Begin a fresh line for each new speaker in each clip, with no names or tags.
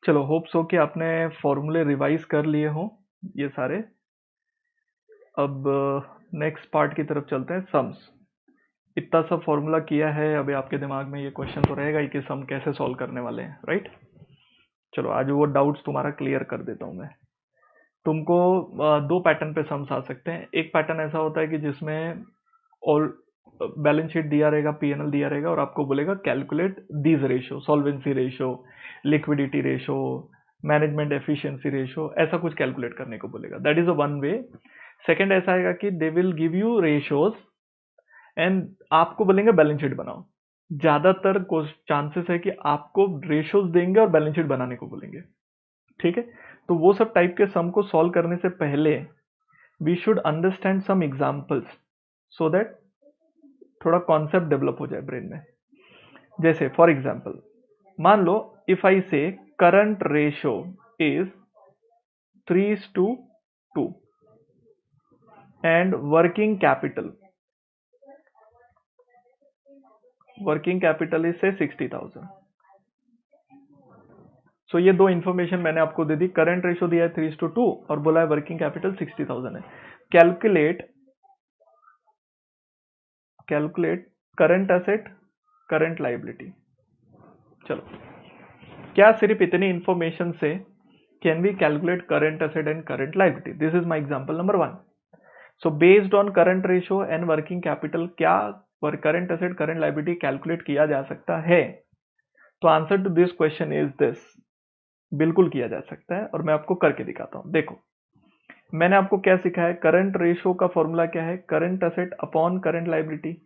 चलो hope so कि आपने फॉर्मूले रिवाइज कर लिए हों ये सारे। अब नेक्स्ट पार्ट की तरफ चलते हैं, सम्स। इतना सब फॉर्मूला किया है, अभी आपके दिमाग में ये क्वेश्चन तो रहेगा ही कि सम कैसे सॉल्व करने वाले हैं, राइट। चलो आज वो डाउट्स तुम्हारा क्लियर कर देता हूँ मैं। तुमको दो पैटर्न पे सम्स आ सकते हैं। एक पैटर्न ऐसा होता है कि जिसमें ऑल बैलेंस शीट दिया रहेगा, पीएनएल दिया रहेगा और आपको बोलेगा calculate these ratio, solvency ratio, liquidity ratio, management efficiency ratio, ऐसा कुछ कैलकुलेट करने को बोलेगा। That is a one way. Second ऐसा आएगा कि they will give you ratios and आपको बोलेंगे बैलेंस शीट बनाओ। ज्यादातर चांसेस है कि आपको रेशोज देंगे और बैलेंस शीट बनाने को बोलेंगे, ठीक है। तो वो सब टाइप के सम को सॉल्व करने से पहले we should understand some examples so that थोड़ा कॉन्सेप्ट डेवलप हो जाए ब्रेन में। जैसे फॉर एग्जांपल मान लो इफ आई से current ratio is 3:2 and working capital is से 60,000। सो ये दो इंफॉर्मेशन मैंने आपको दे दी। करंट रेशो दिया है 3:2 और बोला है वर्किंग कैपिटल 60,000 है। Calculate current asset, current liability. चलो, क्या सिर्फ इतनी इंफॉर्मेशन से can we calculate current asset and current liability? This is my example number 1। So based on current ratio and working capital क्या current asset current liability calculate किया जा सकता है? तो answer to this question is this, बिल्कुल किया जा सकता है और मैं आपको करके दिखाता हूं। देखो मैंने आपको क्या सिखाया है, करंट रेशो का फॉर्मूला क्या है, current asset upon current liability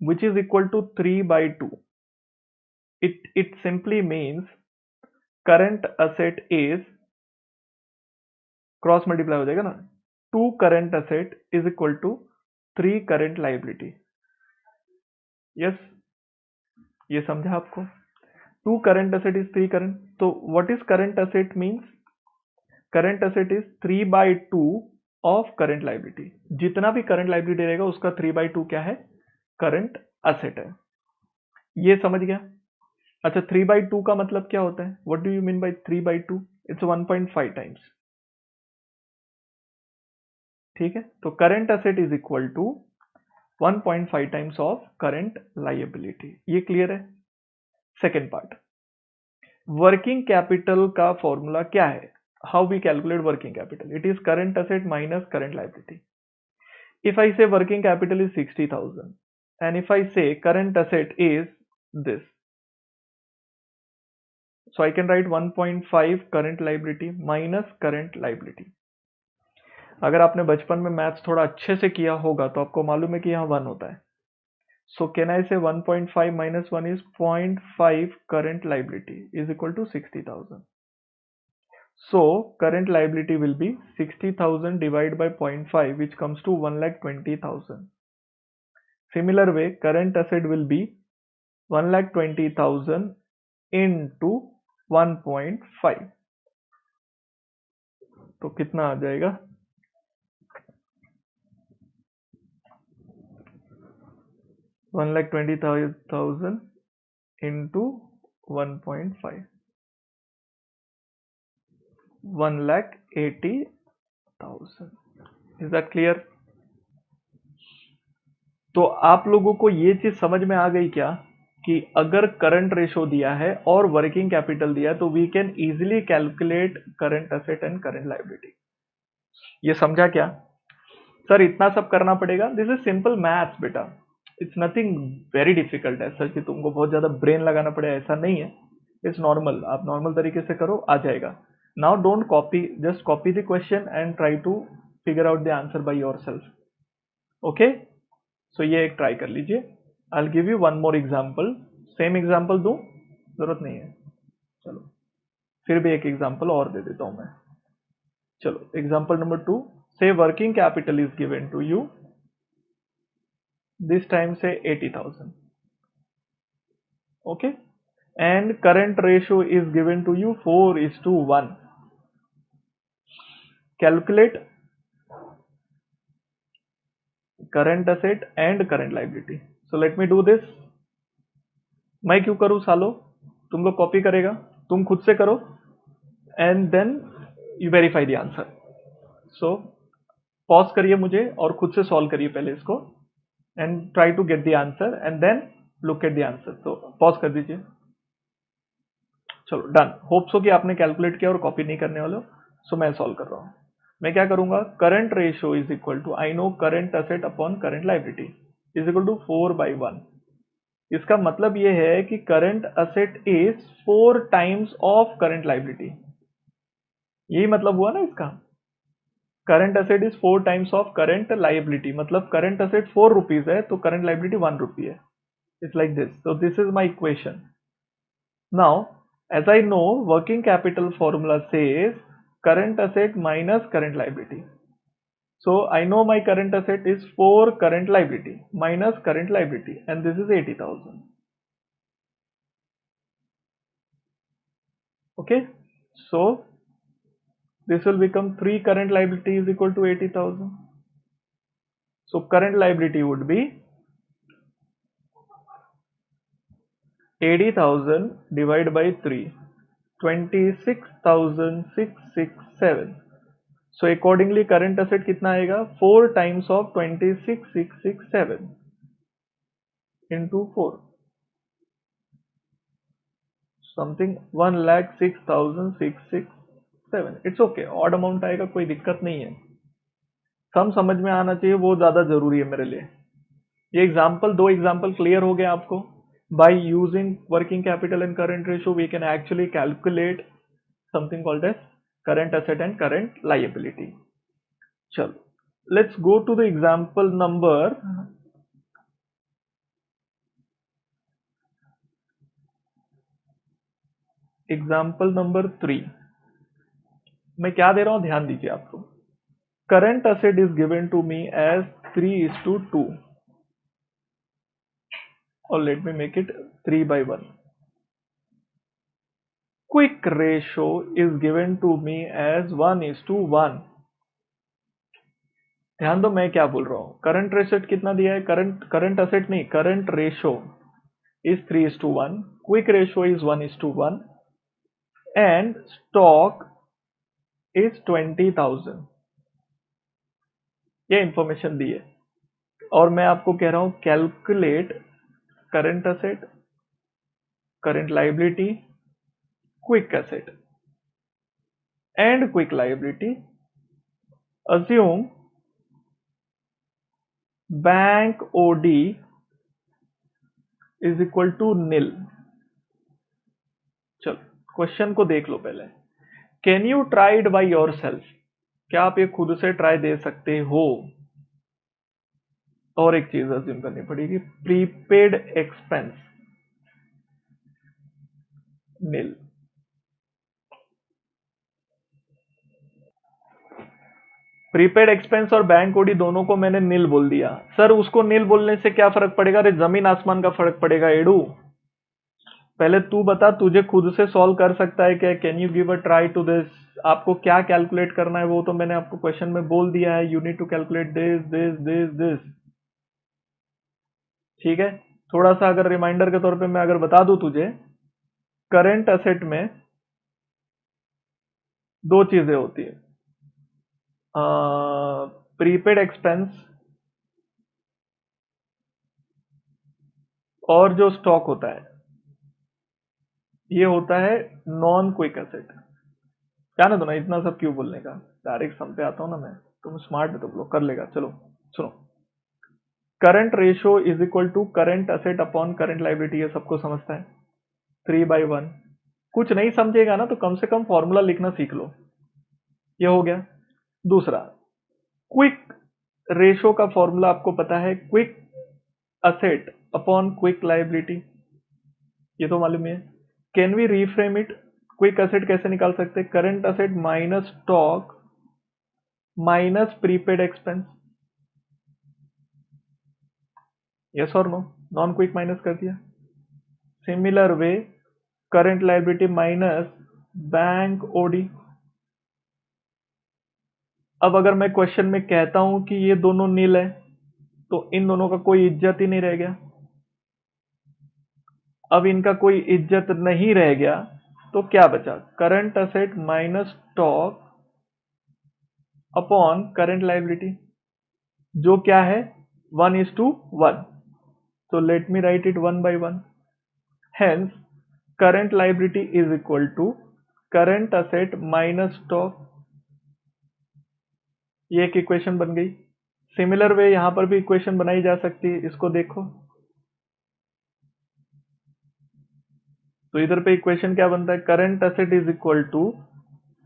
which is equal to 3/2। it simply means current asset is cross multiply हो जाएगा ना, 2 current asset is equal to 3 current liability. Yes, ये समझा आपको? 2 करंट एसेट इज 3 करंट। तो what is current asset means, current asset is 3/2 of current liability. जितना भी current liability रहेगा उसका 3/2 क्या है, करंट एसेट है। ये समझ गया? अच्छा, 3/2 का मतलब क्या होता है? What do you mean by 3/2? It's 1.5 times, ठीक है। तो current asset is equal to 1.5 times of current liability. ये क्लियर है? सेकेंड पार्ट, वर्किंग कैपिटल का फॉर्मूला क्या है? How we calculate working capital? It is current asset minus current liability. If I say working capital is 60,000 and if I say current asset is this, so I can write 1.5 current liability minus current liability. अगर आपने बचपन में maths थोड़ा अच्छे से किया होगा तो आपको मालूम है कि यहाँ 1 होता है। So can I say 1.5 minus 1 is 0.5 current liability is equal to 60,000. So current liability will be 60,000 divided by 0.5 which comes to 1,20,000. Similar way current asset will be 1,20,000 into 1.5. तो कितना आ जाएगा? 1,20,000 into 1.5, 1,80,000. Is that clear? तो आप लोगों को ये चीज समझ में आ गई क्या कि अगर करंट रेशो दिया है और वर्किंग कैपिटल दिया है तो we can easily calculate current asset and current liability. ये समझा क्या? सर इतना सब करना पड़ेगा? दिस इज सिंपल मैथ्स बेटा, इट्स नथिंग वेरी डिफिकल्ट है सर कि तुमको बहुत ज्यादा ब्रेन लगाना पड़े, ऐसा नहीं है। इट्स नॉर्मल, आप नॉर्मल तरीके से करो, आ जाएगा। Now don't copy, just copy the question and try to figure out the answer by yourself. Okay, so ये एक ट्राई कर लीजिए। I will give you one more example. Same example दूं? जरूरत नहीं है, चलो फिर भी एक एग्जांपल और दे देता हूं मैं। चलो example number 2, say working capital is given to you, this time say 80,000, okay, and current ratio is given to you 4:1. Calculate current asset and current liability. So let me do this. मैं क्यों करूं सालो, तुम लोग copy करेगा तुम खुद से करो and then you verify the answer. So pause करिए मुझे और खुद से सॉल्व करिए पहले इसको and try to get the answer and then look at the answer. तो पॉज कर दीजिए। चलो डन। होप सो कि आपने कैलकुलेट किया और कॉपी नहीं करने वाले हो। सो मैं सॉल्व कर रहा हूं। मैं क्या करूंगा, current ratio is equal to, I know current asset upon current liability is equal to 4/1। इसका मतलब ये है कि current asset is 4 times of current liability. यही मतलब हुआ ना इसका। Current asset is 4 times of current liability, मतलब करंट असेट 4 रुपीज है तो करंट लाइबिलिटी 1 रुपी है। It's like this. So this is my equation. Now as I know, working capital formula says current asset minus current liability. So I know my current asset is 4 current liability minus current liability, and this is 80,000. Okay, so this will become 3 current liability is equal to 80,000. So current liability would be 80,000 divided by 3, 26,667. So accordingly current asset कितना आएगा, 4 times of 26,667 into 4, something 1,06,667. It's okay, odd amount आएगा, कोई दिक्कत नहीं है। सम समझ में आना चाहिए, वो ज्यादा जरूरी है मेरे लिए। ये एग्जाम्पल, 2 एग्जाम्पल क्लियर हो गए आपको। By using working capital and current ratio we can actually calculate something called as current asset and current liability. चलो let's go to the example number example number 3। मैं क्या दे रहा हूं, ध्यान दीजिए आपको। Current asset is given to me as 3:2 और let me make it 3/1। Quick ratio is given to me as 1:1। ध्यान दो मैं क्या बोल रहा हूं। करंट रेशियो कितना दिया है, करंट असेट नहीं, current ratio is 3:1, quick ratio is 1:1 and stock is 20,000। ये इंफॉर्मेशन दी है और मैं आपको कह रहा हूं calculate current asset, current liability, quick asset and quick liability. assume bank OD is equal to nil. चलो क्वेश्चन को देख लो पहले। Can you try it by yourself, क्या आप ये खुद से ट्राई दे सकते हो। और एक चीज अज्यूम करनी पड़ेगी, प्रीपेड एक्सपेंस नील। प्रीपेड एक्सपेंस और बैंक ओडी दोनों को मैंने नील बोल दिया। सर उसको नील बोलने से क्या फर्क पड़ेगा, अरे जमीन आसमान का फर्क पड़ेगा एडू। पहले तू बता, तुझे खुद से सॉल्व कर सकता है क्या, can you give a try to this. आपको क्या कैलकुलेट करना है वो तो मैंने आपको क्वेश्चन में बोल दिया है, you need to calculate this this this this. ठीक है, थोड़ा सा अगर रिमाइंडर के तौर पे मैं अगर बता दूं तुझे, करंट असेट में 2 चीजें होती है, प्रीपेड एक्सपेंस और जो स्टॉक होता है ये होता है नॉन क्विक एसेट। क्या ना, तो ना इतना सब क्यों बोलने का, डायरेक्ट सम पे आता हूं ना मैं। तुम स्मार्ट है तो लोग कर लेगा। चलो सुनो, current ratio is equal to current asset upon current liability, ये सबको समझता है, 3/1। कुछ नहीं समझेगा ना तो कम से कम फॉर्मूला लिखना सीख लो। ये हो गया। दूसरा, क्विक रेशियो का फॉर्मूला आपको पता है, quick asset upon quick liability, ये तो मालूम है। Can we reframe it, quick asset कैसे निकाल सकते, current asset minus stock minus prepaid expense. Yes और नो, नॉन क्विक माइनस कर दिया। Similar way current liability minus bank OD. अब अगर मैं क्वेश्चन में कहता हूं कि ये दोनों नील है तो इन दोनों का कोई इज्जत ही नहीं रह गया। अब इनका कोई इज्जत नहीं रह गया तो क्या बचा, current asset minus stock upon current liability, जो क्या है 1:1. So let me write it one by one. Hence, current liability is equal to current asset minus stock. ये एक इक्वेशन बन गई. सिमिलर वे यहां पर भी इक्वेशन बनाई जा सकती है, इसको देखो. तो इधर पे इक्वेशन क्या बनता है, current asset is equal to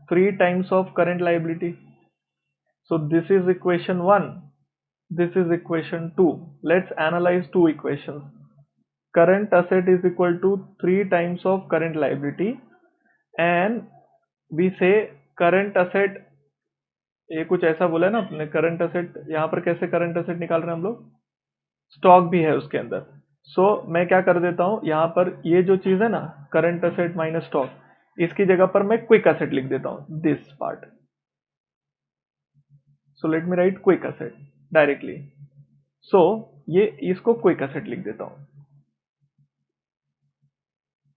3 times of current liability. So this is equation 1, this is equation 2. Let's analyze two equations. Current asset is equal to 3 times of current liability, and we say current asset, ये कुछ ऐसा बोला है ना अपने, current asset, यहां पर कैसे करंट असेट निकाल रहे हैं हम लोग, स्टॉक भी है उसके अंदर. सो मैं क्या कर देता हूं, यहां पर ये जो चीज है ना करंट असेट माइनस स्टॉक, इसकी जगह पर मैं क्विक असेट लिख देता हूं, this part. So let me write quick asset directly. So ये इसको क्विक असेट लिख देता हूं.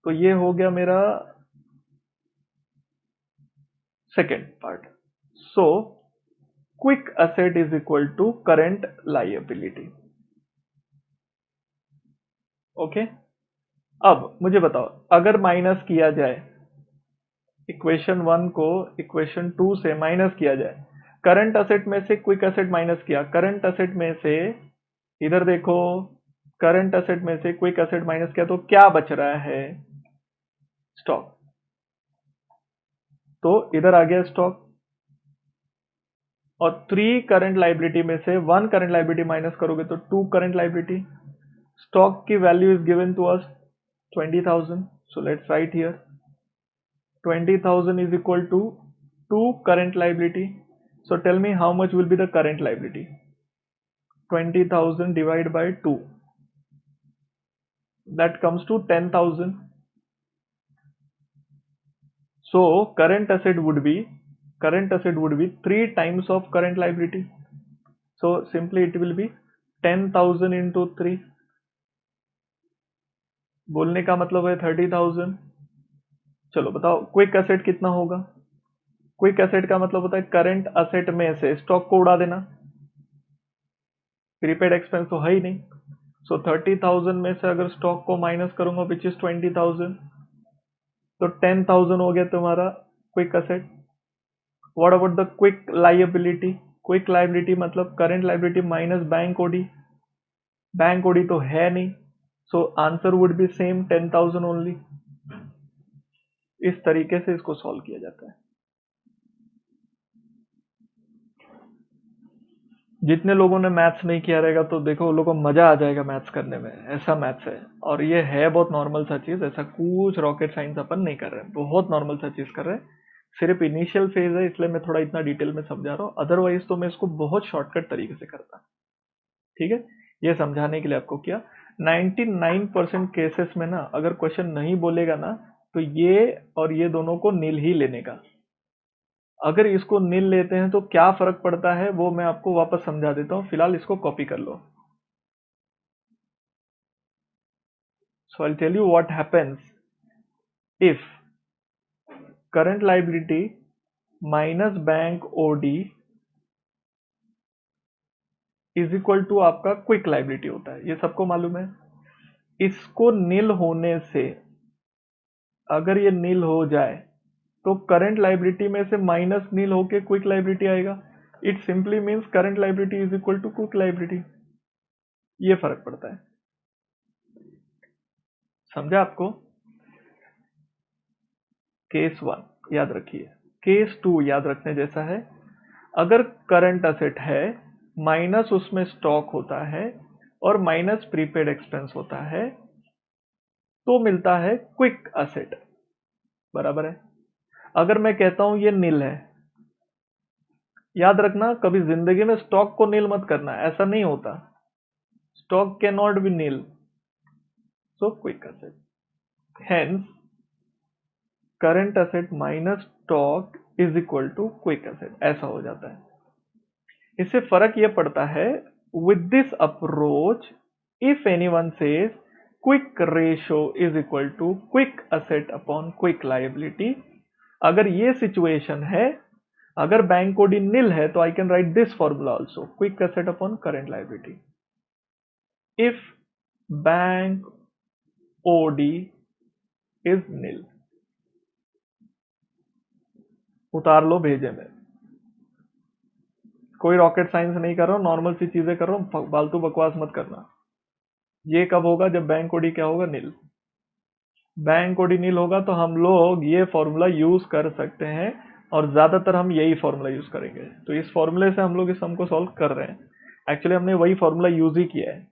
तो ये हो गया मेरा second part. So quick asset is equal to current liability. Okay, अब मुझे बताओ, अगर माइनस किया जाए इक्वेशन 1 को इक्वेशन 2 से माइनस किया जाए, करंट असेट में से क्विक असेट माइनस किया, करंट असेट में से इधर देखो, करंट असेट में से क्विक असेट माइनस किया, तो क्या बच रहा है, स्टॉक. तो इधर आ गया स्टॉक, और 3 करंट लाइबिलिटी में से 1 करंट लाइबिलिटी माइनस करोगे तो 2 करंट लाइबिलिटी. स्टॉक की value is given to us 20,000. So let's write here 20,000 is equal to 2 current liability. So tell me how much will be the current liability. 20,000 divided by 2, that comes to 10,000. So current asset would be 3 times of current liability. So simply it will be 10,000 into 3. बोलने का मतलब है 30,000. चलो बताओ quick asset कितना होगा. Quick asset का मतलब होता है करंट असेट में से स्टॉक को उड़ा देना, प्रीपेड एक्सपेंस तो है ही नहीं. सो 30,000 में से अगर स्टॉक को माइनस करूंगा विच इज 20,000, तो 10,000 हो गया तुम्हारा quick asset. What about the quick liability. Quick liability मतलब current liability minus bank OD. Bank OD तो है नहीं, so answer would be same 10,000 only. इस तरीके से इसको सॉल्व किया जाता है. जितने लोगों ने मैथ्स नहीं किया रहेगा तो देखो वो लोगों को मजा आ जाएगा मैथ्स करने में, ऐसा मैथ्स है. और ये है बहुत नॉर्मल सा चीज, ऐसा कुछ रॉकेट साइंस अपन नहीं कर रहे हैं, बहुत नॉर्मल सा चीज कर रहे हैं. सिर्फ इनिशियल फेज है इसलिए मैं थोड़ा इतना डिटेल में समझा रहा हूँ, अदरवाइज तो मैं इसको बहुत शॉर्टकट तरीके से करता. ठीक है, ये समझाने के लिए आपको किया. 99% केसेस में ना अगर क्वेश्चन नहीं बोलेगा ना तो ये और ये दोनों को नील ही लेने का. अगर इसको नील लेते हैं तो क्या फर्क पड़ता है वो मैं आपको वापस समझा देता हूं, फिलहाल इसको कॉपी कर लो. So I tell you what happens if current liability minus bank OD is equal to आपका क्विक लायबिलिटी होता है, ये सबको मालूम है. इसको नील होने से, अगर ये नील हो जाए तो करंट लायबिलिटी में से माइनस नील होके क्विक लायबिलिटी आएगा. It simply means current liability is equal to quick liability. ये फर्क पड़ता है, समझा आपको. केस 1 याद रखिए, केस 2 याद रखने जैसा है. अगर करंट असेट है माइनस उसमें स्टॉक होता है और माइनस प्रीपेड एक्सपेंस होता है तो मिलता है क्विक असेट, बराबर है. अगर मैं कहता हूं ये नील है, याद रखना कभी जिंदगी में स्टॉक को नील मत करना, ऐसा नहीं होता. Stock can not be nil, so quick asset. Hence current asset minus stock is equal to quick asset, ऐसा हो जाता है. इससे फर्क यह पड़ता है, with this approach if anyone says quick ratio is equal to quick asset upon quick liability. अगर ये सिचुएशन है, अगर बैंक ओडी नील है, तो I can write this formula also, quick asset upon current liability. If bank OD is nil, उतार लो भेजे में, कोई रॉकेट साइंस नहीं कर रहा हूं, नॉर्मल सी चीजें कर रहा हूं, फालतू बकवास मत करना। ये कब होगा? जब बैंक ओडी क्या होगा? नील। बैंक ओडी नील होगा तो हम लोग ये फॉर्मूला यूज कर सकते हैं, और ज्यादातर हम यही फॉर्मूला यूज करेंगे। तो इस फॉर्मूले से हम लोग इस सम को सॉल्व कर रहे हैं। एक्चुअली हमने वही फॉर्मूला यूज ही किया है,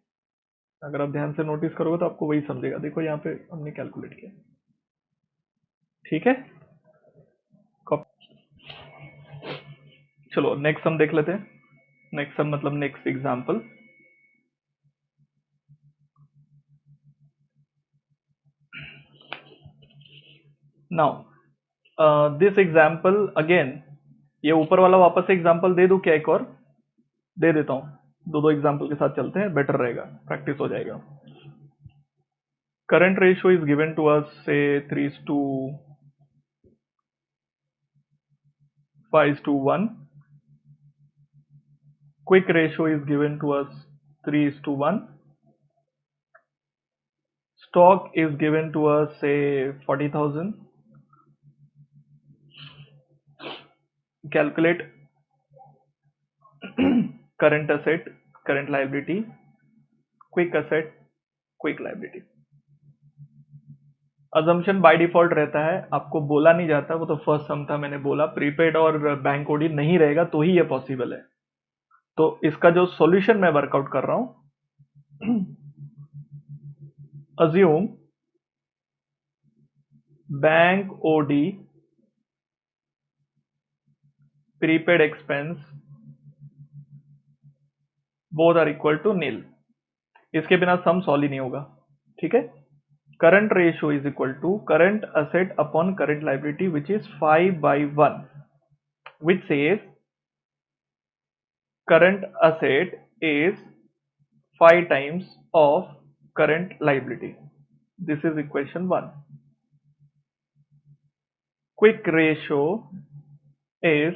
अगर आप ध्यान से नोटिस करोगे तो आपको वही समझेगा। देखो यहाँ पे हमने कैलकुलेट किया, ठीक है। चलो नेक्स्ट सम देख लेते हैं। नेक्स्ट सम मतलब next example. Now this example again, ये ऊपर वाला वापस से एग्जांपल दे दूं क्या? एक और दे देता हूं, दो दो एग्जांपल के साथ चलते हैं, बेटर रहेगा, प्रैक्टिस हो जाएगा। Current ratio is given to us say 3:5:1। Quick ratio is given to us 3:1. Stock is given to us say 40,000. Calculate current asset, current liability, quick asset, quick liability. Assumption by default रहता है, आपको बोला नहीं जाता, वो तो first सम था, मैंने बोला प्रीपेड और बैंक ओडी नहीं रहेगा तो ही ये पॉसिबल है। तो इसका जो सॉल्यूशन मैं वर्कआउट कर रहा हूं, assume bank OD prepaid expense both are equal to nil. इसके बिना सम सॉल्व ही नहीं होगा, ठीक है। Current ratio is equal to current asset upon current liability which is 5/1, which says current asset is 5 times of current liability. This is equation 1. Quick ratio is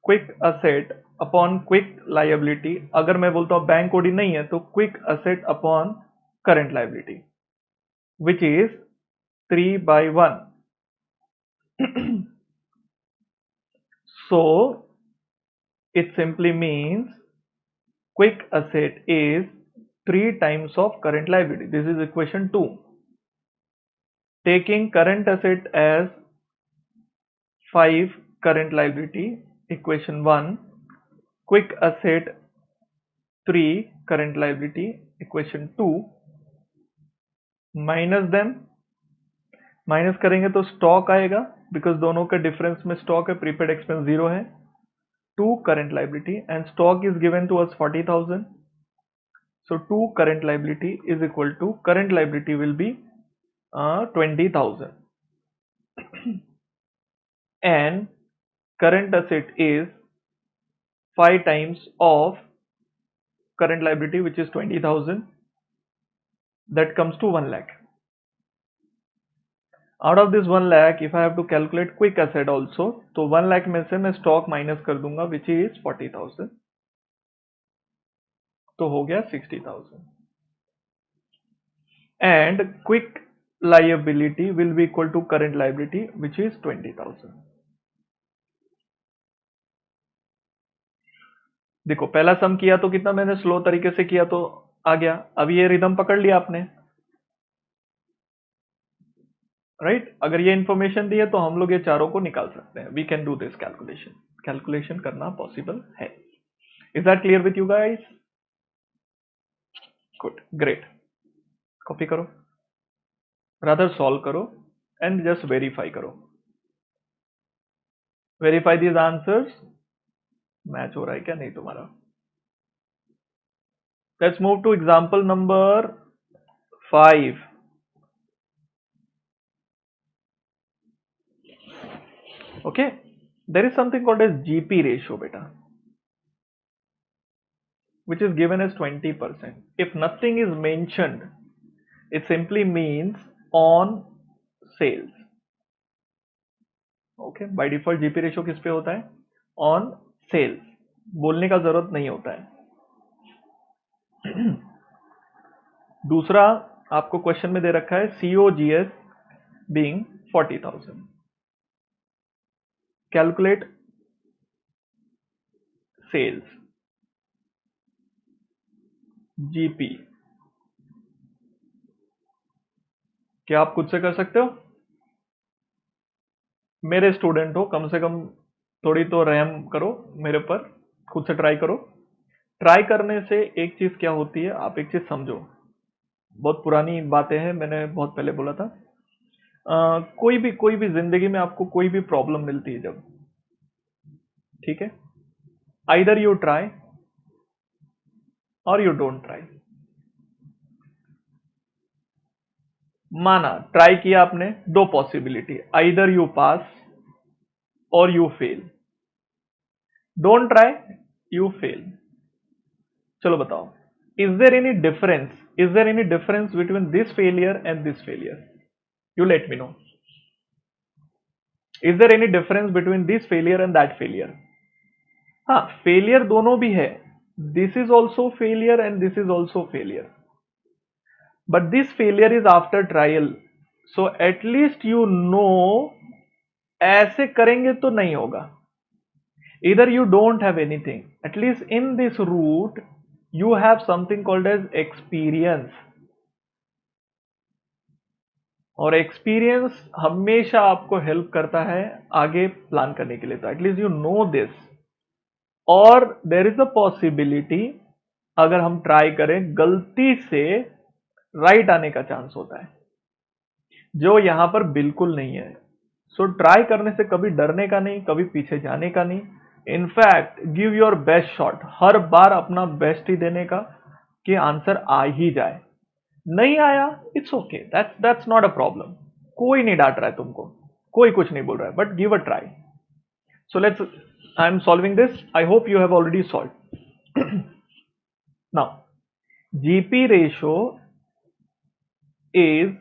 quick asset upon quick liability. अगर मैं बोलता हूं bank OD नहीं है तो quick asset upon current liability which is 3/1. So it simply means quick asset is 3 times of current liability. This is equation 2. Taking current asset as 5 current liability, equation 1. Quick asset 3 current liability, equation 2. Minus them, minus करेंगे तो stock आएगा, because दोनों के difference में stock है, prepaid expense 0 है। 2 current liability and stock is given to us 40,000. So 2 current liability is equal to, current liability will be 20,000 and current asset is 5 times of current liability which is 20,000, that comes to 1 lakh. Out of this 1 lakh, if I have to calculate quick asset also, तो 1 lakh में से मैं stock minus कर दूंगा which is 40,000, तो हो गया 60,000 and quick liability will be equal to current liability which is 20,000. देखो पहला सम किया तो कितना मैंने स्लो तरीके से किया तो आ गया, अब ये रिदम पकड़ लिया आपने, राइट। अगर ये इंफॉर्मेशन दी है तो हम लोग ये चारों को निकाल सकते हैं, we can do this calculation, calculation करना पॉसिबल है। Is that clear with you guys? Good, great. Copy करो, रादर सॉल्व करो एंड जस्ट वेरीफाई करो, वेरीफाई दीज आंसर्स, मैच हो रहा है क्या नहीं तुम्हारा। Let's move to example number 5. Okay, there is something called as GP ratio beta, which is given as 20%. If nothing is mentioned, it simply means on sales. Okay, by default GP ratio किस पे होता है? On sales, बोलने का जरूरत नहीं होता है। दूसरा आपको क्वेश्चन में दे रखा है COGS being 40,000, calculate sales GP. क्या आप खुद से कर सकते हो? मेरे स्टूडेंट हो, कम से कम थोड़ी तो रहम करो मेरे पर, खुद से ट्राई करो। ट्राई करने से एक चीज क्या होती है, आप एक चीज समझो, बहुत पुरानी बातें हैं, मैंने बहुत पहले बोला था। कोई भी जिंदगी में आपको कोई भी प्रॉब्लम मिलती है जब, ठीक है, आइदर यू ट्राई और यू डोंट ट्राई। माना ट्राई किया आपने, दो पॉसिबिलिटी, आइदर यू पास और you fail, don't try you fail. चलो बताओ, is there any difference, is there any difference between this failure and this failure? You let me know, is there any difference between this failure and that failure? हाँ, failure दोनों भी है, this is also failure and this is also failure, but this failure is after trial, so at least you know ऐसे करेंगे तो नहीं होगा। Either you don't have anything, at least in this route you have something called as experience, और experience हमेशा आपको help करता है आगे प्लान करने के लिए। तो एटलीस्ट यू नो दिस, और देर इज अ पॉसिबिलिटी अगर हम ट्राई करें गलती से राइट आने का चांस होता है, जो यहां पर बिल्कुल नहीं है। सो ट्राई करने से कभी डरने का नहीं, कभी पीछे जाने का नहीं, in fact give your best shot, हर बार अपना बेस्ट ही देने का कि आंसर आ ही जाए। नहीं आया, it's okay, that's not a problem, कोई नहीं डांट रहा है तुमको, कोई कुछ नहीं बोल रहा है, but give a try. So let's, I am solving this, I hope you have already solve. Now GP ratio is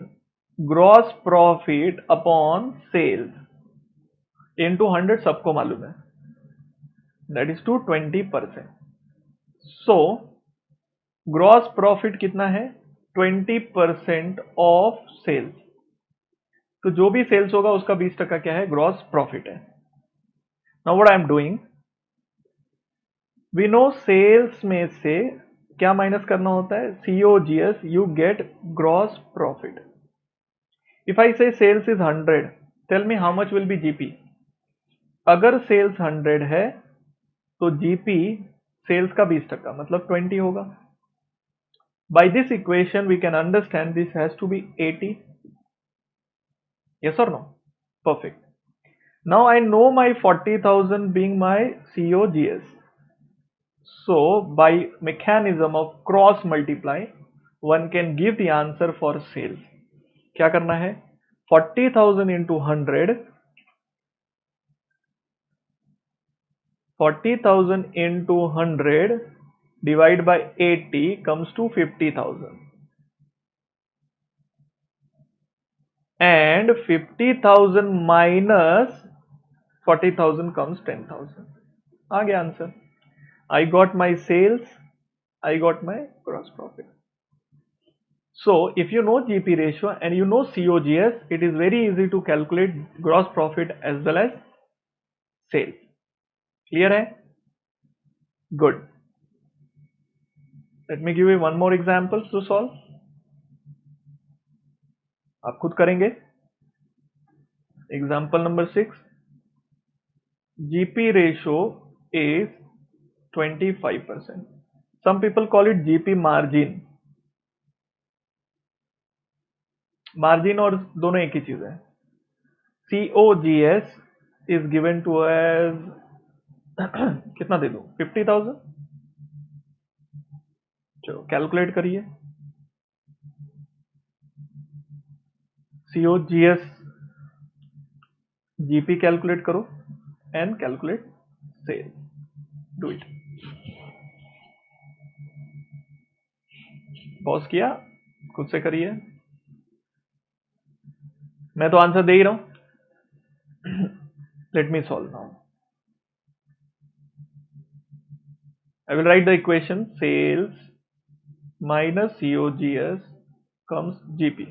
gross profit upon sales into 100, सबको मालूम है, that is to 20%। So gross profit कितना है? 20% of sales. तो जो भी sales होगा उसका 20% क्या है? ग्रॉस प्रॉफिट है। Now what I am doing, we know sales में से क्या माइनस करना होता है? COGS, you get gross profit. If I say sales is 100, tell me how much will be GP? अगर सेल्स 100 है तो जीपी सेल्स का 20% मतलब 20 होगा। By this equation we can understand this has to be 80। Yes or no? Perfect. Now I know my 40,000 being my COGS. So by mechanism of cross multiply, one can give the answer for sales. क्या करना है? 40,000 into 100, 40,000 into 100 divide by 80 comes to 50,000. And 50,000 minus 40,000 comes 10,000. आ गया answer. I got my sales, I got my gross profit. So if you know GP ratio and you know COGS, it is very easy to calculate gross profit as well as sales. Clear hai? Good. Let me give you one more example to solve. आप खुद करेंगे। Example number 6. GP ratio is 25%. Some people call it GP margin. Margin और दोनों एक ही चीज है। COGS is given to as कितना दे दूं? 50,000। चलो कैलकुलेट करिए। COGS GP कैलकुलेट करो and calculate sale. Do it. Pause किया, खुद से करिए। मैं तो आंसर दे ही रहा हूं। Let me solve now. I will write the equation sales minus COGS comes GP.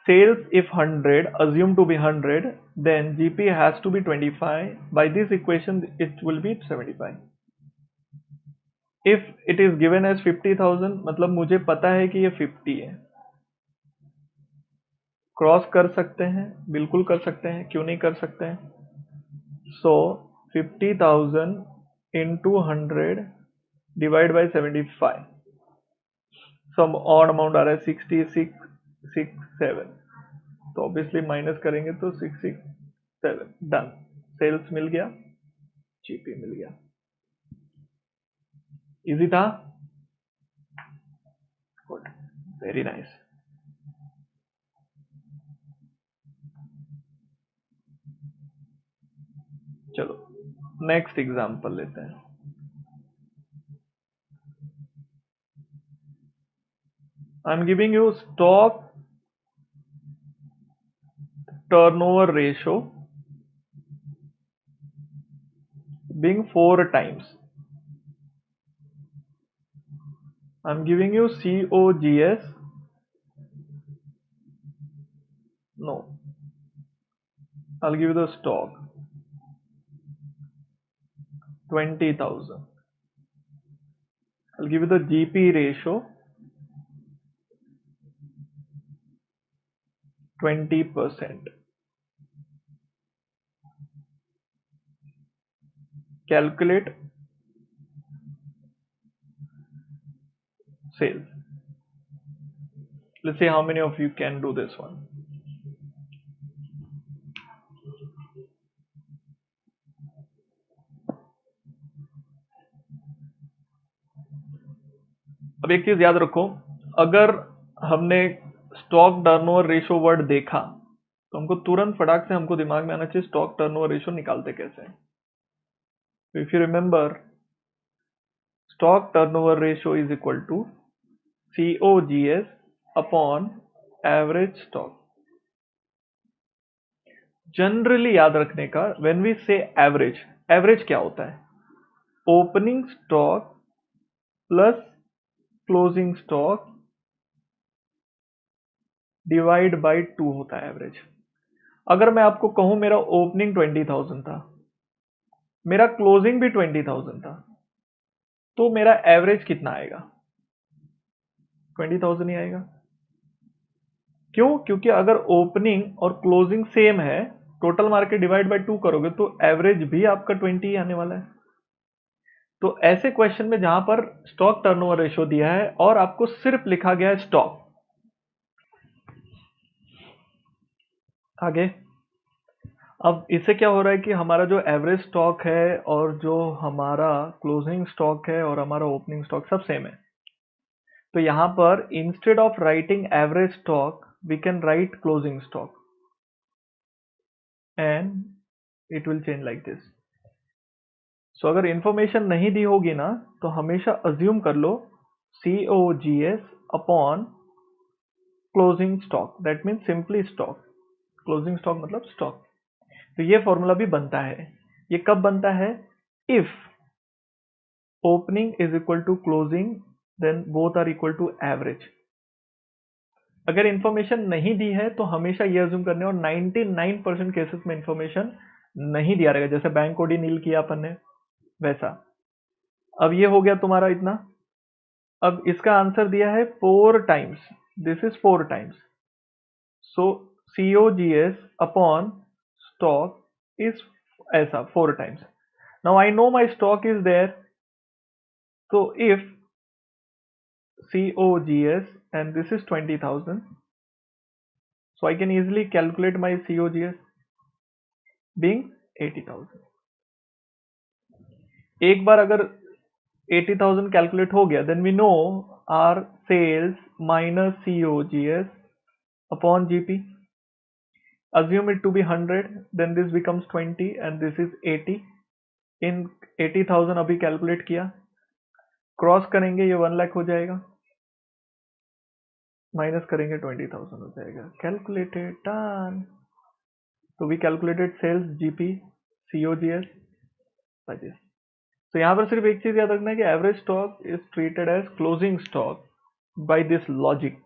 Sales if 100, assume to be 100, then GP has to be 25. By this equation it will be 75. If it is given as 50,000, मतलब मुझे पता है कि ये 50 है। Cross कर सकते हैं, बिल्कुल कर सकते हैं, क्यों नहीं कर सकते हैं? So 50,000 into 100 divide by 75, some odd amount आ रहा है 6667, तो ऑब्वियसली माइनस करेंगे तो 667। डन, सेल्स मिल गया, जीपी मिल गया। इजी था? Good, very nice. चलो नेक्स्ट एग्जांपल लेते हैं। I am giving you stock turnover ratio being 4 times. I'm giving you COGS. No, I'll give you the stock 20,000. I'll give you the GP ratio 20%. Calculate sales. Let's see how many of you can do this one. अब एक चीज याद रखो, अगर हमने stock turnover ratio word देखा तो हमको तुरंत फटाक से हमको दिमाग में आना चाहिए स्टॉक टर्नओवर रेशियो निकालते कैसे हैं। If you remember, stock turnover ratio is equal to COGS upon average stock. Generally याद रखने का, when we say average, average क्या होता है? Opening stock plus closing stock divide by 2 होता है एवरेज। अगर मैं आपको कहूं मेरा ओपनिंग 20,000 था, मेरा क्लोजिंग भी 20,000 था, तो मेरा एवरेज कितना आएगा? 20,000 ही आएगा। क्यों? क्योंकि अगर ओपनिंग और क्लोजिंग सेम है, टोटल मार्केट डिवाइड बाय 2 करोगे तो एवरेज भी आपका 20 ही आने वाला है। तो ऐसे क्वेश्चन में जहां पर स्टॉक टर्नओवर रेशियो दिया है और आपको सिर्फ लिखा गया है स्टॉक, आगे अब इससे क्या हो रहा है कि हमारा जो एवरेज स्टॉक है और जो हमारा क्लोजिंग स्टॉक है और हमारा ओपनिंग स्टॉक सब सेम है। तो यहां पर instead of writing average stock we can write closing stock and it will change like this. So अगर इंफॉर्मेशन नहीं दी होगी ना तो हमेशा अज्यूम कर लो COGS upon closing stock, that means simply stock. Closing stock मतलब स्टॉक। तो ये फॉर्मूला भी बनता है। ये कब बनता है? If opening is equal to closing then both are equal to average. अगर इंफॉर्मेशन नहीं दी है तो हमेशा ये अज्यूम करने, और 99% केसेस में इंफॉर्मेशन नहीं दिया रहेगा, जैसे बैंक कोड ही नील किया अपन ने वैसा। अब ये हो गया तुम्हारा इतना। अब इसका आंसर दिया है 4 times, this is 4 times. So COGS upon stock is ऐसा 4 times. Now I know my stock is there, so if COGS and this is 20,000, so I can easily calculate my COGS being 80,000। एक बार अगर 80,000 calculate हो गया, then we know our sales minus COGS upon GP. Assume it to be 100, then this becomes 20 and this is 80। इन 80,000 अभी calculate किया, cross करेंगे ये 1 लाख हो जाएगा। माइनस करेंगे 20,000 हो जाएगा। Calculated, done. तो we calculated sales GP COGS by this. तो यहाँ पर सिर्फ एक चीज याद रखना है कि average stock is treated as closing stock by this logic.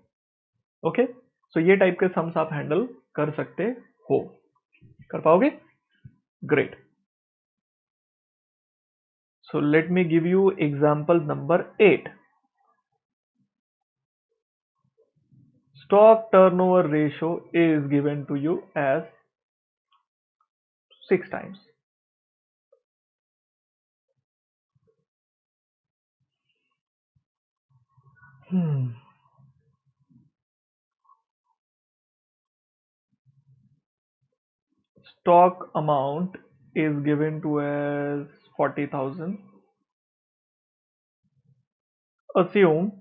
Okay, so ये टाइप के सम्स आप हैंडल कर सकते हो। कर पाओगे? Great. So let me give you example number 8। Stock turnover ratio is given to you as 6 times. Stock amount is given to as 40,000. Assume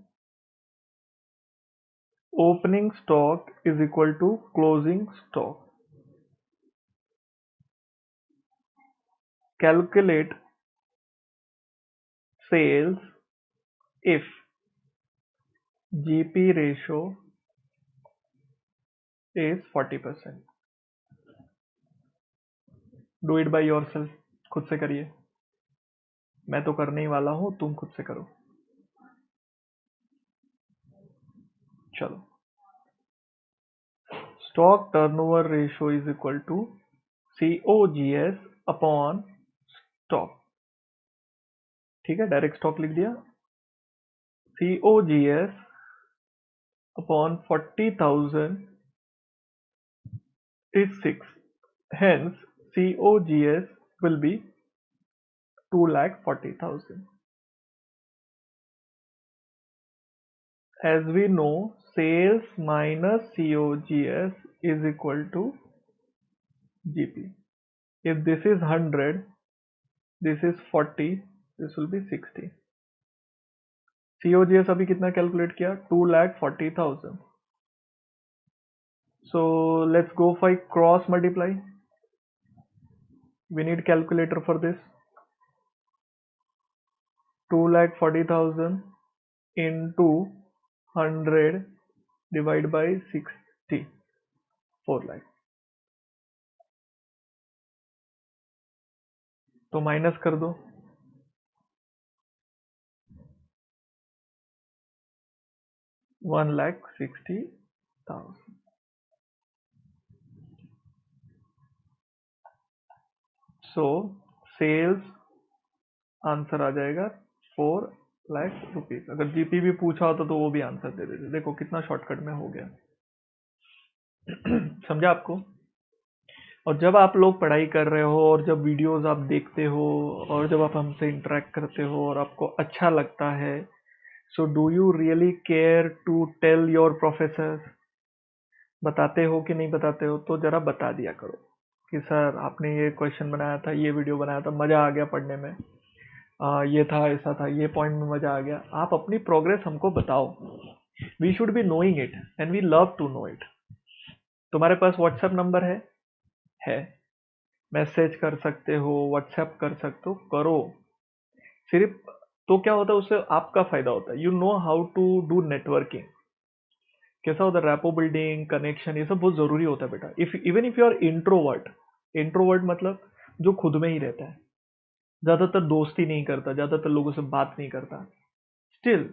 opening stock is equal to closing stock. Calculate sales if GP ratio is 40%. Do it by yourself. खुद से करिए, मैं तो करने ही वाला हूं, तुम खुद से करो। चलो, stock turnover ratio is equal to COGS upon stock. ठीक है, डायरेक्ट स्टॉक लिख दिया। COGS upon 40,000 is 6. Hence, COGS will be 2,40,000. As we know, sales minus COGS is equal to GP. If this is 100, this is 40, this will be 60. COGS अभी कितना calculate किया? 2,40,000. So let's go for cross multiply. We need calculator for this. 2,40,000 into 100 divided by 60, 4 lakh. तो minus कर दो, 1,60,000। सो cells answer आ जाएगा 4 lakh rupees. अगर GP भी पूछा होता तो वो भी आंसर दे देते। देखो कितना शॉर्टकट में हो गया। समझा आपको? और जब आप लोग पढ़ाई कर रहे हो और जब वीडियोस आप देखते हो और जब आप हमसे इंटरेक्ट करते हो और आपको अच्छा लगता है, so do you really care to tell your professor? बताते हो कि नहीं बताते हो? तो जरा बता दिया करो कि सर आपने ये क्वेश्चन बनाया था, ये वीडियो बनाया था, मज़ा आ गया पढ़ने में, ये था, ऐसा था, ये पॉइंट में मज़ा आ गया। आप अपनी प्रोग्रेस हमको बताओ। We should be knowing it and we love to know it. तुम्हारे पास व्हाट्सएप नंबर है, मैसेज कर सकते हो, व्हाट्सएप कर सकते हो, करो सिर्फ। तो क्या होता है, उससे आपका फायदा होता है। You know how to do networking. कैसा होता है? रैपो बिल्डिंग, कनेक्शन, ये सब बहुत जरूरी होता है बेटा। If even if you are introvert, introvert मतलब जो खुद में ही रहता है, ज्यादातर दोस्ती नहीं करता, ज्यादातर लोगों से बात नहीं करता, still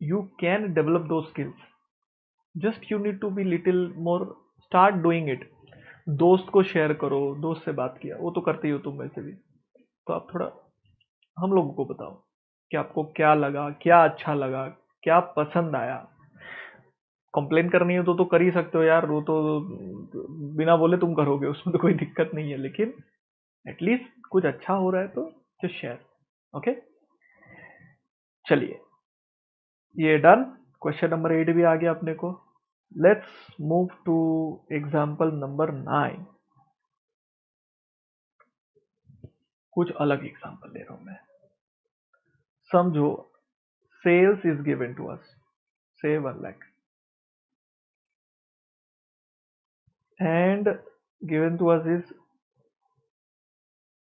you can develop those skills. Just you need to be little more, start doing it. दोस्त को शेयर करो, दोस्त से बात किया, वो तो करते ही हो तुम वैसे भी। तो आप थोड़ा हम लोगों को बताओ कि आपको क्या लगा, क्या अच्छा लगा, क्या पसंद आया। कंप्लेन करनी हो तो कर ही सकते हो यार, वो तो बिना बोले तुम करोगे, उसमें तो कोई दिक्कत नहीं है। लेकिन एटलीस्ट कुछ अच्छा हो रहा है तो जस्ट शेयर। ओके, चलिए, ये डन। क्वेश्चन नंबर 8 भी आ गया अपने को। Let's move to example number 9। कुछ अलग एग्जाम्पल ले रहा हूं मैं। समझो, sales is given to us, say 1 lakh, and given to us is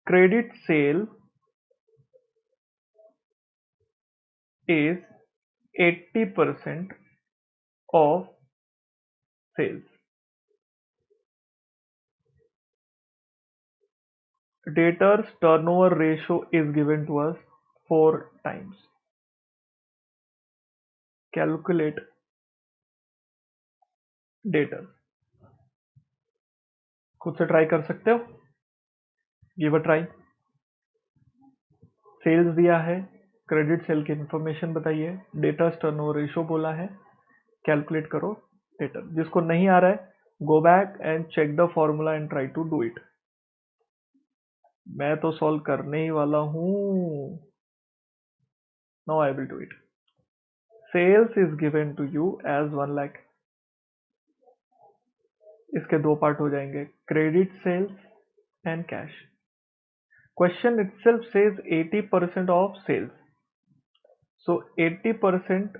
credit sale is 80% of sales. Debtors turnover ratio is given to us 4 times. Calculate debtors. खुद से try कर सकते हो, गिव अ ट्राई। सेल्स दिया है, credit sale की information बताइए, debtors turnover ratio बोला है, कैलकुलेट करो डेटर। जिसको नहीं आ रहा है, go back and check the formula and try to do it. मैं तो सॉल्व करने ही वाला हूं। Now I will do it. Sales is given to you as 1 lakh. इसके दो पार्ट हो जाएंगे, credit sales and cash. Question itself says 80% of sales, so 80%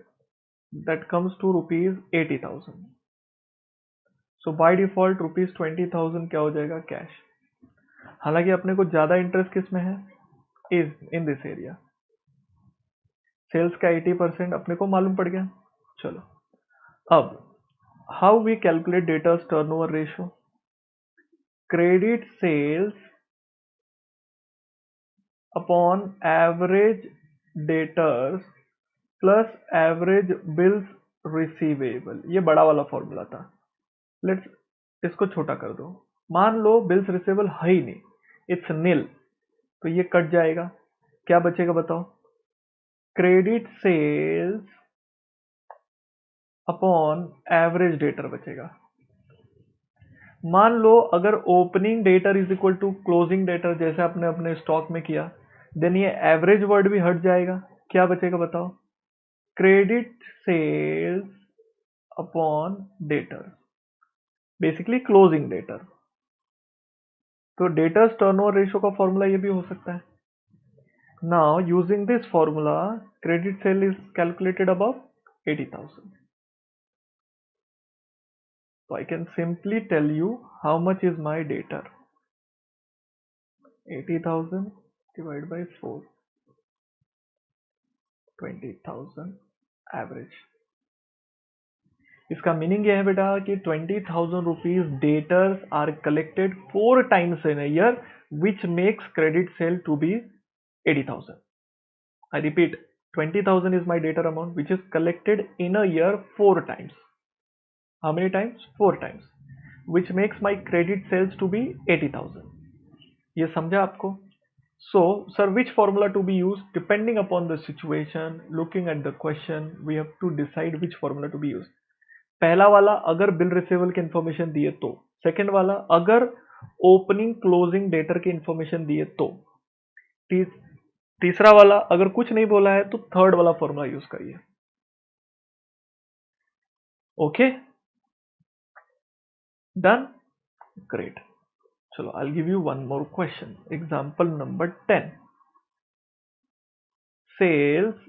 that comes to rupees 80,000, so by default rupees 20,000 क्या हो जाएगा, कैश। हालांकि अपने को ज्यादा इंटरेस्ट किस में है, is in this area. Sales का 80% अपने को मालूम पड़ गया। चलो अब how we calculate debtors turnover ratio. Credit sales upon average debtors plus average bills receivable, ये बड़ा वाला फॉर्मूला था। लेट्स इसको छोटा कर दो। मान लो बिल्स रिसीवेबल है ही नहीं, इट्स नील, तो ये कट जाएगा। क्या बचेगा बताओ, credit sales upon average debtor बचेगा। मान लो अगर opening debtor is equal to closing debtor, जैसे आपने अपने स्टॉक में किया, देन ये एवरेज वर्ड भी हट जाएगा। क्या बचेगा बताओ, credit sales upon debtor, basically closing debtor. तो डेटर्स टर्नओवर रेशियो का फॉर्मूला ये भी हो सकता है। Now using this formula, credit sale is calculated above 80,000. So I can simply tell you how much is my debtor. 80,000 divided by 4, 20,000 average. इसका meaning यह है बेटा कि 20,000 rupees debtors are collected 4 times in a year, which makes credit sale to be 80,000. I repeat, 20,000 is my debtor amount which is collected in a year 4 times. How many times? 4 times, which makes my credit sales to be 80,000. ये समझा आपको? So, sir, which formula to be used? Depending upon the situation, looking at the question, we have to decide which formula to be used. पहला वाला अगर bill receivable की information दिए तो, second वाला अगर ओपनिंग क्लोजिंग डेटर की information दिए तो, तीसरा वाला अगर कुछ नहीं बोला है तो थर्ड वाला फॉर्मूला यूज करिए। Okay, done, great. चलो, I give you one more question, example number 10। सेल्स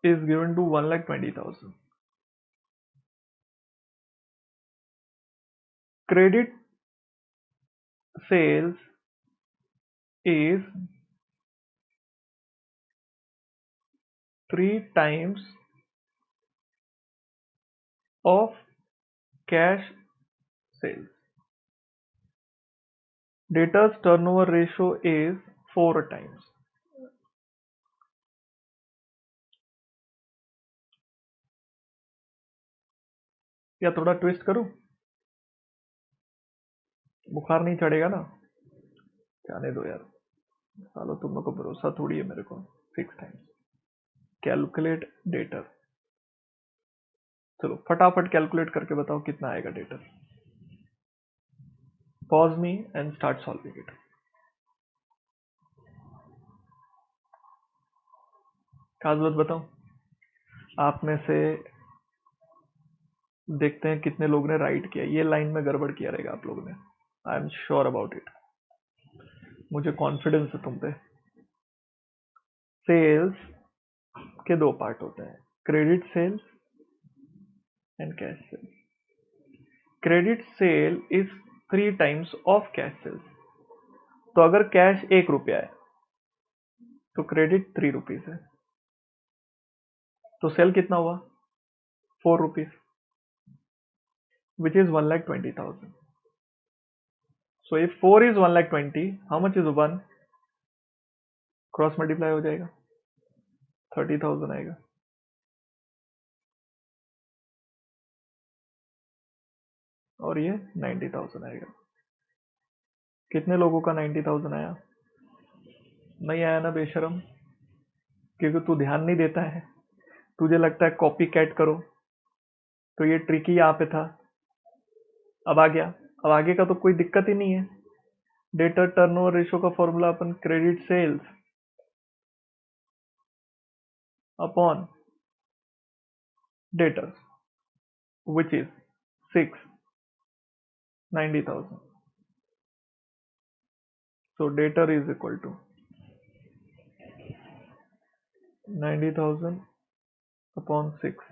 is given to 1,20,000. Credit sales is 3 times of cash sales. Debtors turnover ratio is 4 times. क्या थोड़ा ट्विस्ट करूं? बुखार नहीं चढ़ेगा ना? जाने दो यार, सालो तुम लोग को भरोसा थोड़ी है मेरे को। 6 टाइम्स। Calculate debtor. चलो फटाफट कैलकुलेट करके बताओ कितना आएगा debtor. Pause me and start solving it. काजवत बताओ, आप में से देखते हैं कितने लोग ने राइट किया। ये लाइन में गड़बड़ किया रहेगा आप लोगों ने, I am sure about it, मुझे कॉन्फिडेंस है तुम पे। सेल्स के दो पार्ट होते हैं, credit sales and cash sales. Credit sale is 3 times of cash sales. तो अगर कैश 1 रुपया है तो क्रेडिट 3 रुपीज है। तो सेल कितना हुआ? 4 rupees, which is 1,20,000. So if 4 is 1,20,000, how much is 1? Cross multiply हो जाएगा, 30,000 आएगा. और ये 90,000 आएगा. कितने लोगों का 90,000 आया? नहीं आया ना बेशरम, क्योंकि तू ध्यान नहीं देता है, तुझे लगता है कॉपी कैट करो. तो ये ट्रिक ही यहाँ पे था. अब आ गया. अब आगे का तो कोई दिक्कत ही नहीं है. डेटर टर्नओवर रेशियो का फॉर्मूला अपन credit sales upon debtors, which is 6, 90,000. So debtor is equal to 90,000 upon 6,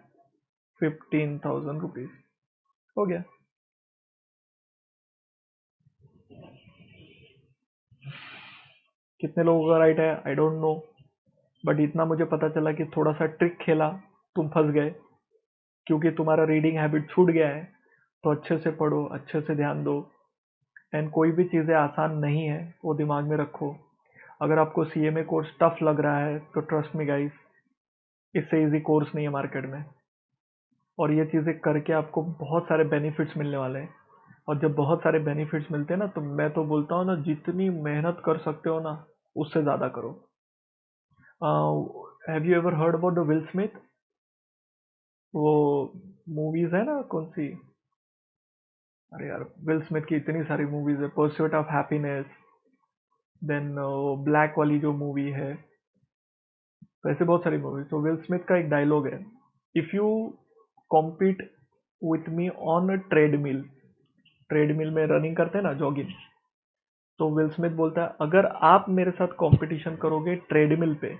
15,000 rupees. हो गया. कितने लोगों का राइट है आई डोंट नो, बट इतना मुझे पता चला कि थोड़ा सा ट्रिक खेला, तुम फंस गए, क्योंकि तुम्हारा रीडिंग हैबिट छूट गया है. तो अच्छे से पढ़ो, अच्छे से ध्यान दो, एंड कोई भी चीज़ें आसान नहीं है वो दिमाग में रखो. अगर आपको CMA कोर्स टफ लग रहा है तो ट्रस्ट मी गाइस, इससे इजी कोर्स नहीं है मार्केट में. और ये चीज़ें करके आपको बहुत सारे बेनिफिट्स मिलने वाले हैं. और जब बहुत सारे बेनिफिट्स मिलते हैं ना, तो मैं तो बोलता हूँ ना, जितनी मेहनत कर सकते हो ना उससे ज़्यादा करो. Have you ever heard about the will Smith? वो मूवीज है ना, कौन सी, अरे यार विल स्मिथ की इतनी सारी मूवीज है. Pursuit of happiness, then black वाली जो मूवी है, तो ऐसे बहुत सारी मूवीज. तो विल स्मिथ का एक डायलॉग है, if you compete with me on treadmill, treadmill में रनिंग करते हैं ना, जॉगिंग, तो विल स्मिथ बोलता है अगर आप मेरे साथ कंपटीशन करोगे ट्रेडमिल पे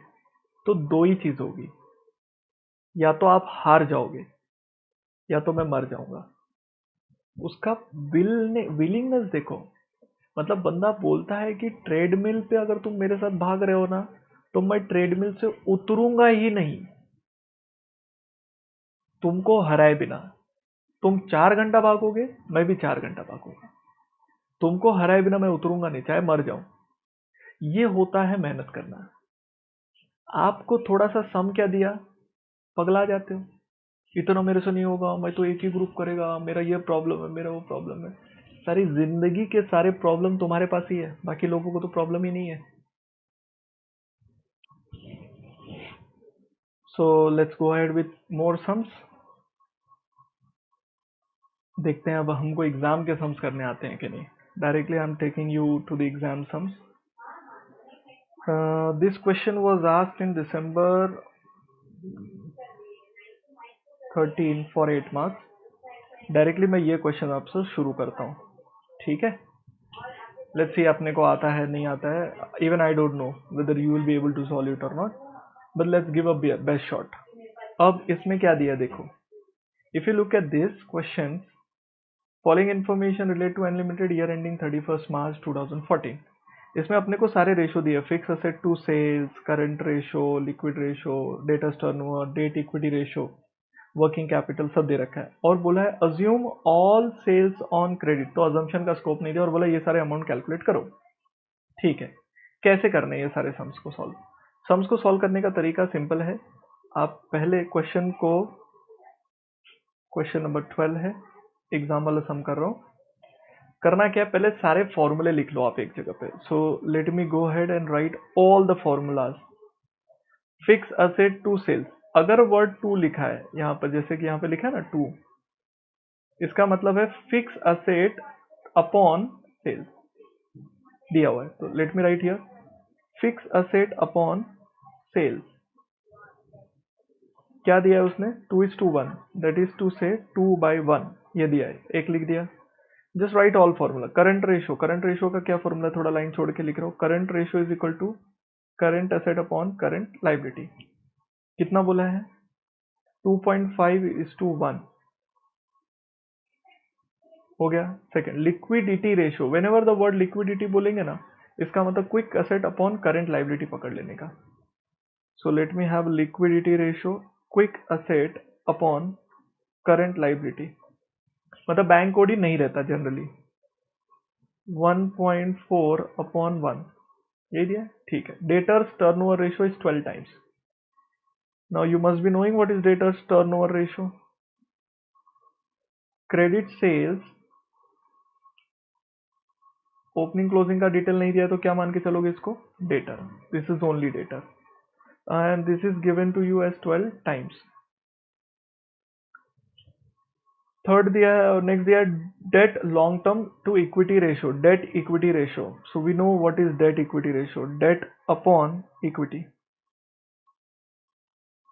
तो दो ही चीज होगी, या तो आप हार जाओगे या तो मैं मर जाऊंगा. उसका विलिंगनेस देखो. मतलब बंदा बोलता है कि ट्रेडमिल पे अगर तुम मेरे साथ भाग रहे हो ना, तो मैं ट्रेडमिल से उतरूंगा ही नहीं तुमको हराए बिना. तुम 4 घंटा भागोगे, मैं भी 4 घंटा भागूंगा, तुमको हराए बिना मैं उतरूंगा नहीं, चाहे मर जाऊं. ये होता है मेहनत करना. आपको थोड़ा सा सम क्या दिया, पगला जाते हो. इतना मेरे से नहीं होगा, मैं तो एक ही ग्रुप करेगा, मेरा ये प्रॉब्लम है, मेरा वो प्रॉब्लम है. सारी जिंदगी के सारे प्रॉब्लम तुम्हारे पास ही है, बाकी लोगों को तो प्रॉब्लम ही नहीं है. So let's go ahead with more sums. देखते हैं अब हमको एग्जाम के सम्स करने आते हैं कि नहीं. Directly I am taking you to the exam sums. This question was asked in December 13 for 8 marks. Directly मैं ये क्वेश्चन आपसे शुरू करता हूँ, ठीक है. लेट्स सी अपने को आता है नहीं आता है. Even I don't know whether you will be able to solve it or not, but let's give a best shot. अब इसमें क्या दिया देखो. If you look at this question, following information relate to unlimited year ending 31 March 2014. इसमें अपने को सारे ratio दिए, fix asset to sales, current ratio, liquid ratio, debtors turnover, debt equity ratio, working capital, सब दे रखा है. और बोला है assume all sales on credit, तो अजम्पशन का स्कोप नहीं दिया, और बोला ये सारे अमाउंट कैलकुलेट करो. ठीक है, कैसे करने हैं ये सारे सम्स को सॉल्व? सम्स को सॉल्व करने का तरीका सिंपल है. आप पहले क्वेश्चन नंबर 12 है, एग्जाम वाला सम कर रहा हूँ. करना क्या है, पहले सारे फॉर्मूले लिख लो आप एक जगह पे. So let me go ahead and write all the formulas. Fix asset to sales, अगर वर्ड टू लिखा है यहाँ पर, जैसे कि यहाँ पे लिखा है ना टू, इसका मतलब है फिक्स असेट अपॉन सेल्स दिया हुआ है. तो let me write here fix asset upon sales. क्या दिया है उसने, 2:1, दैट इज टू से 2/1, ये दिया है, एक लिख दिया. Just right all formula. Current ratio, current ratio का क्या फॉर्मूला, थोड़ा लाइन छोड़ के लिख रहा हूँ. Current ratio is equal to current asset upon current liability. कितना बोला है, 2.5:1 हो गया. Second, liquidity ratio, whenever the word liquidity बोलेंगे ना, इसका मतलब quick asset upon current liability पकड़ लेने का. So let me have liquidity ratio quick asset upon current liability, मतलब बैंक कोड ही नहीं रहता जनरली, 1.4 अपॉन 1, यही दिया, ठीक है। Debtors turnover ratio is 12 times. Now you must be knowing what is debtors turnover ratio. Credit sales, opening closing का detail नहीं दिया तो क्या मान के चलोगे इसको, debtor, this is only debtor and this is given to you as 12 times. Third दिया है, और नेक्स्ट दिया है debt long term to equity ratio, debt equity ratio. So we know what is date equity ratio, debt upon equity,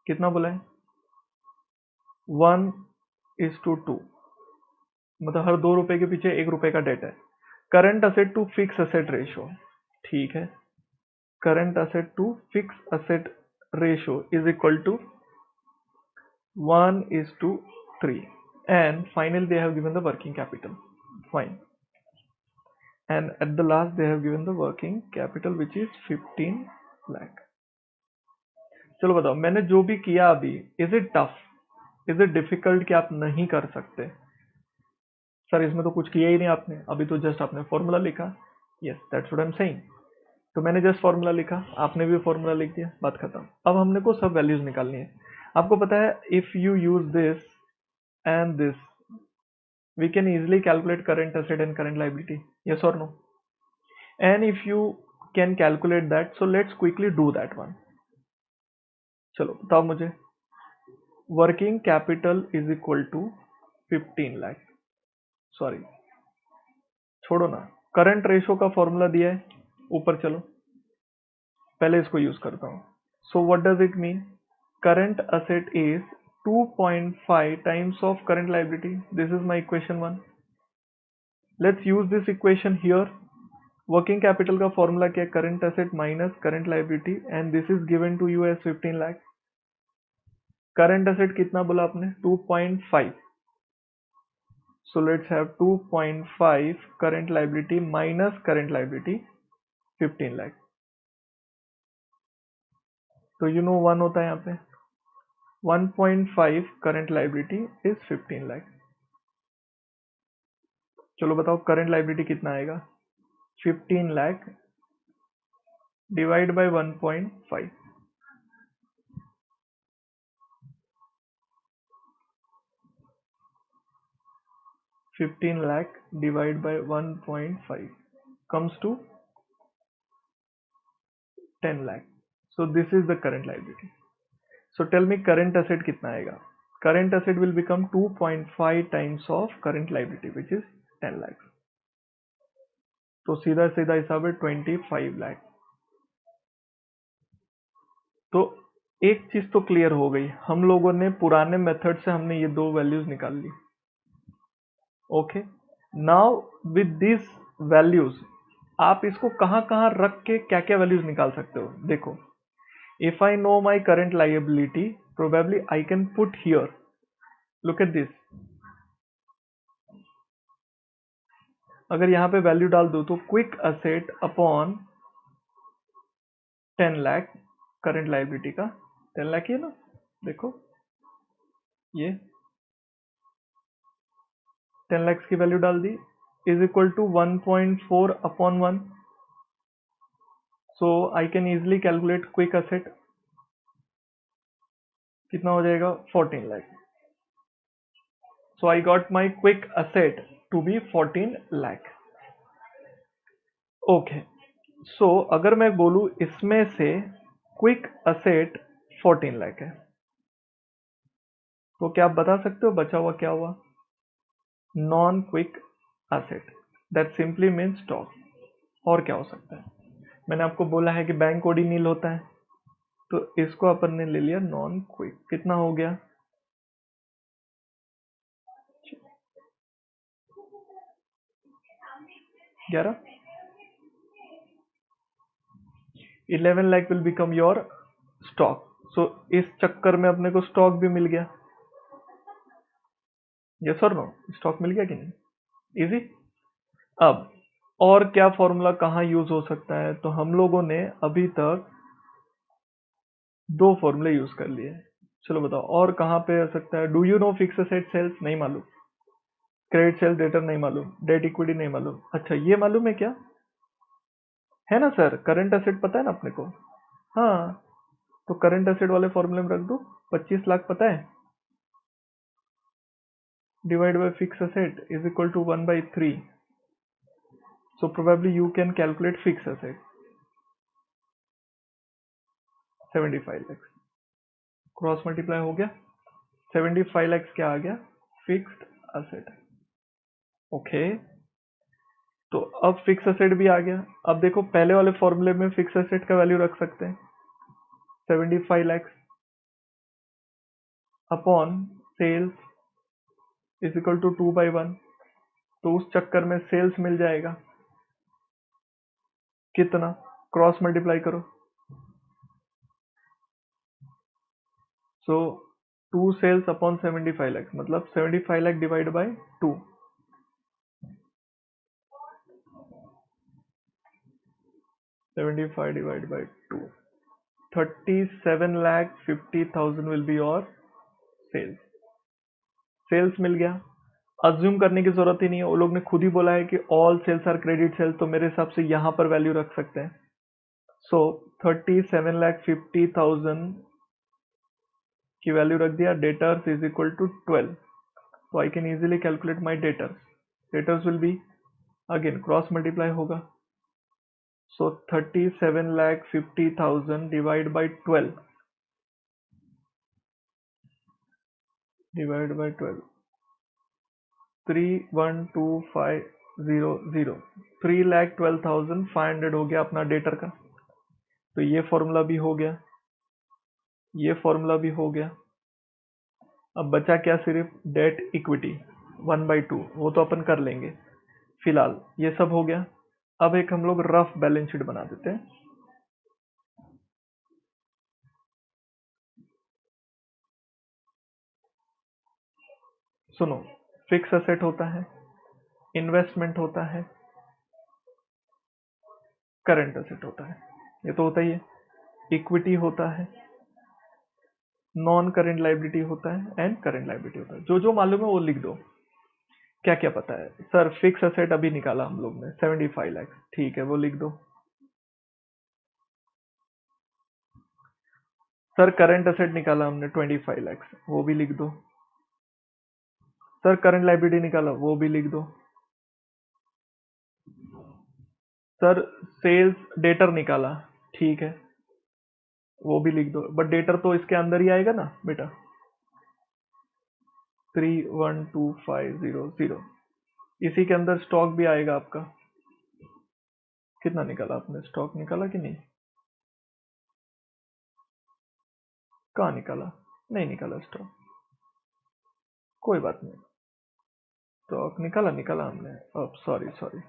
कितना बोला है, 1:2, मतलब हर 2 रुपए के पीछे 1 रुपए का डेट है। Current asset to fix asset ratio, ठीक है, current asset to fix asset ratio is equal to 1:3, and finally they have given the working capital, fine, and at the last they have given the working capital which is 15 lakh। चलो बताओ, मैंने जो भी किया अभी, is it tough, is it difficult कि आप नहीं कर सकते? सर इसमें तो कुछ किया ही नहीं आपने, अभी तो जस्ट आपने फॉर्मूला लिखा। Yes, that's what I am saying. तो मैंने जस्ट फॉर्मूला लिखा, आपने भी फॉर्मूला लिख दिया, बात खत्म। अब हमने को सब वैल्यूज निकालनी है। आपको पता है if you use this and this, we can easily calculate current asset and current liability, yes or no? And if you can calculate that, so let's quickly do that one। चलो बताओ मुझे, working capital is equal to 15 lakh, sorry छोड़ो ना, current ratio का formula दिया है, ऊपर चलो, पहले इसको यूज करता हूं। So what does it mean, current asset is 2.5 times of current liability, this is my equation 1। Let's use this equation here. Working capital का फॉर्मूला क्या है, current asset minus current liability, and this is given to you as 15 lakh. Current asset कितना बोला आपने, 2.5, so let's have 2.5 current liability minus current liability 15 lakh. तो you no 1 होता है यहाँ पे, 1.5 करंट लाइबिलिटी इज 15 लाख। चलो बताओ करंट लाइबिलिटी कितना आएगा, 15 lakh divide bye 1.5, 15 lakh divided by 1.5 comes to 10 lakh. So this is the current liability. So tell me current asset कितना आएगा? Current asset will become 2.5 times of current liability which is 10 lakh. तो सीधा सीधा हिसाब है 25 लाख। तो एक चीज तो क्लियर हो गई, हम लोगों ने पुराने मेथड से हमने ये दो वैल्यूज निकाल ली। Okay, now with this values आप इसको कहां कहां रख के क्या क्या वैल्यूज निकाल सकते हो। देखो, if I know my current liability probably I can put here, look at this, अगर यहां पे वैल्यू डाल दो तो quick asset upon 10 lakh current liability का, 10 लाख ही है ना, देखो ये 10 लाख की वैल्यू डाल दी, is equal to 1.4 upon 1, so I can easily calculate quick asset, कितना हो जाएगा 14 lakh. So I got my quick asset to be 14 lakh. Okay, so अगर मैं बोलूं इसमें से क्विक असेट 14 लाख है, तो क्या आप बता सकते हो बचा हुआ क्या हुआ, non quick asset, that simply mean stock. और क्या हो सकता है, मैंने आपको बोला है कि बैंक कोड ही नील होता है, तो इसको अपन ने ले लिया नॉन क्विक, कितना हो गया 11, 11 lakh will become your stock. So इस चक्कर में अपने को स्टॉक भी मिल गया, यस और नो, स्टॉक मिल गया कि नहीं, इजी। अब और क्या फॉर्मूला कहां यूज हो सकता है, तो हम लोगों ने अभी तक दो फॉर्मूले यूज कर लिए, चलो बताओ और कहाँ पे आ सकता है। Do you know fix asset sales, नहीं मालूम। क्रेडिट सेल डेटर नहीं मालूम। डेट इक्विटी नहीं मालूम। अच्छा ये मालूम है क्या, है ना सर, करंट एसेट पता है ना अपने को। हाँ, तो करंट एसेट वाले फॉर्मूले में रख दो। 25 लाख पता है, divide by fix asset is equal to 1/3। So probably you can calculate fix asset 75 lakhs। Cross multiply हो गया, 75 lakhs क्या आ गया, फिक्स्ड एसेट। ओके, तो अब फिक्स एसेट भी आ गया। अब देखो पहले वाले फॉर्मूले में फिक्स एसेट का वैल्यू रख सकते हैं 75 lakhs upon sales is equal to 2/1। तो उस चक्कर में सेल्स मिल जाएगा कितना, क्रॉस मल्टीप्लाई करो। सो 2 सेल्स अपॉन 75 lakhs मतलब 75 lakh divide by 2। 75 divide by 2, 37,50,000 will be your sales. Sales मिल गया। अज्यूम करने की जरूरत ही नहीं है, वो लोग ने खुद ही बोला है कि all sales are credit sales, तो मेरे हिसाब से यहां पर वैल्यू रख सकते हैं। सो 37,50,000 की वैल्यू रख दिया। डेटर्स इज इक्वल टू 12, तो I can easily calculate my debtors. Debtors will be again cross multiply होगा। सो 37,50,000 डिवाइड बाई 12 डिवाइड बाई 12, 312,500, 3,12,500 हो गया अपना डेटर का। तो ये फॉर्मूला भी हो गया, ये फॉर्मूला भी हो गया। अब बचा क्या, सिर्फ डेट इक्विटी 1/2, वो तो अपन कर लेंगे। फिलहाल ये सब हो गया। अब एक हम लोग रफ बैलेंस शीट बना देते हैं। सुनो, फिक्स एसेट होता है, इन्वेस्टमेंट होता है, करंट एसेट होता है, ये तो होता ही है। इक्विटी होता है, नॉन करंट लाइबिलिटी होता है एंड करंट लाइबिलिटी होता है। जो जो मालूम है वो लिख दो। क्या क्या पता है सर, फिक्स एसेट अभी निकाला हम लोग ने 75 लाख, ठीक है वो लिख दो। सर करंट एसेट निकाला हमने 25 लाख, वो भी लिख दो। सर करंट लाइबिलिटी निकाला, वो भी लिख दो। सर सेल्स डेटर निकाला, ठीक है वो भी लिख दो, बट डेटर तो इसके अंदर ही आएगा ना बेटा, 312,500। इसी के अंदर स्टॉक भी आएगा आपका। कितना निकाला आपने, स्टॉक निकाला कि नहीं, कहाँ निकाला, नहीं निकाला स्टॉक, कोई बात नहीं। स्टॉक निकाला, निकाला हमने। अब सॉरी सॉरी,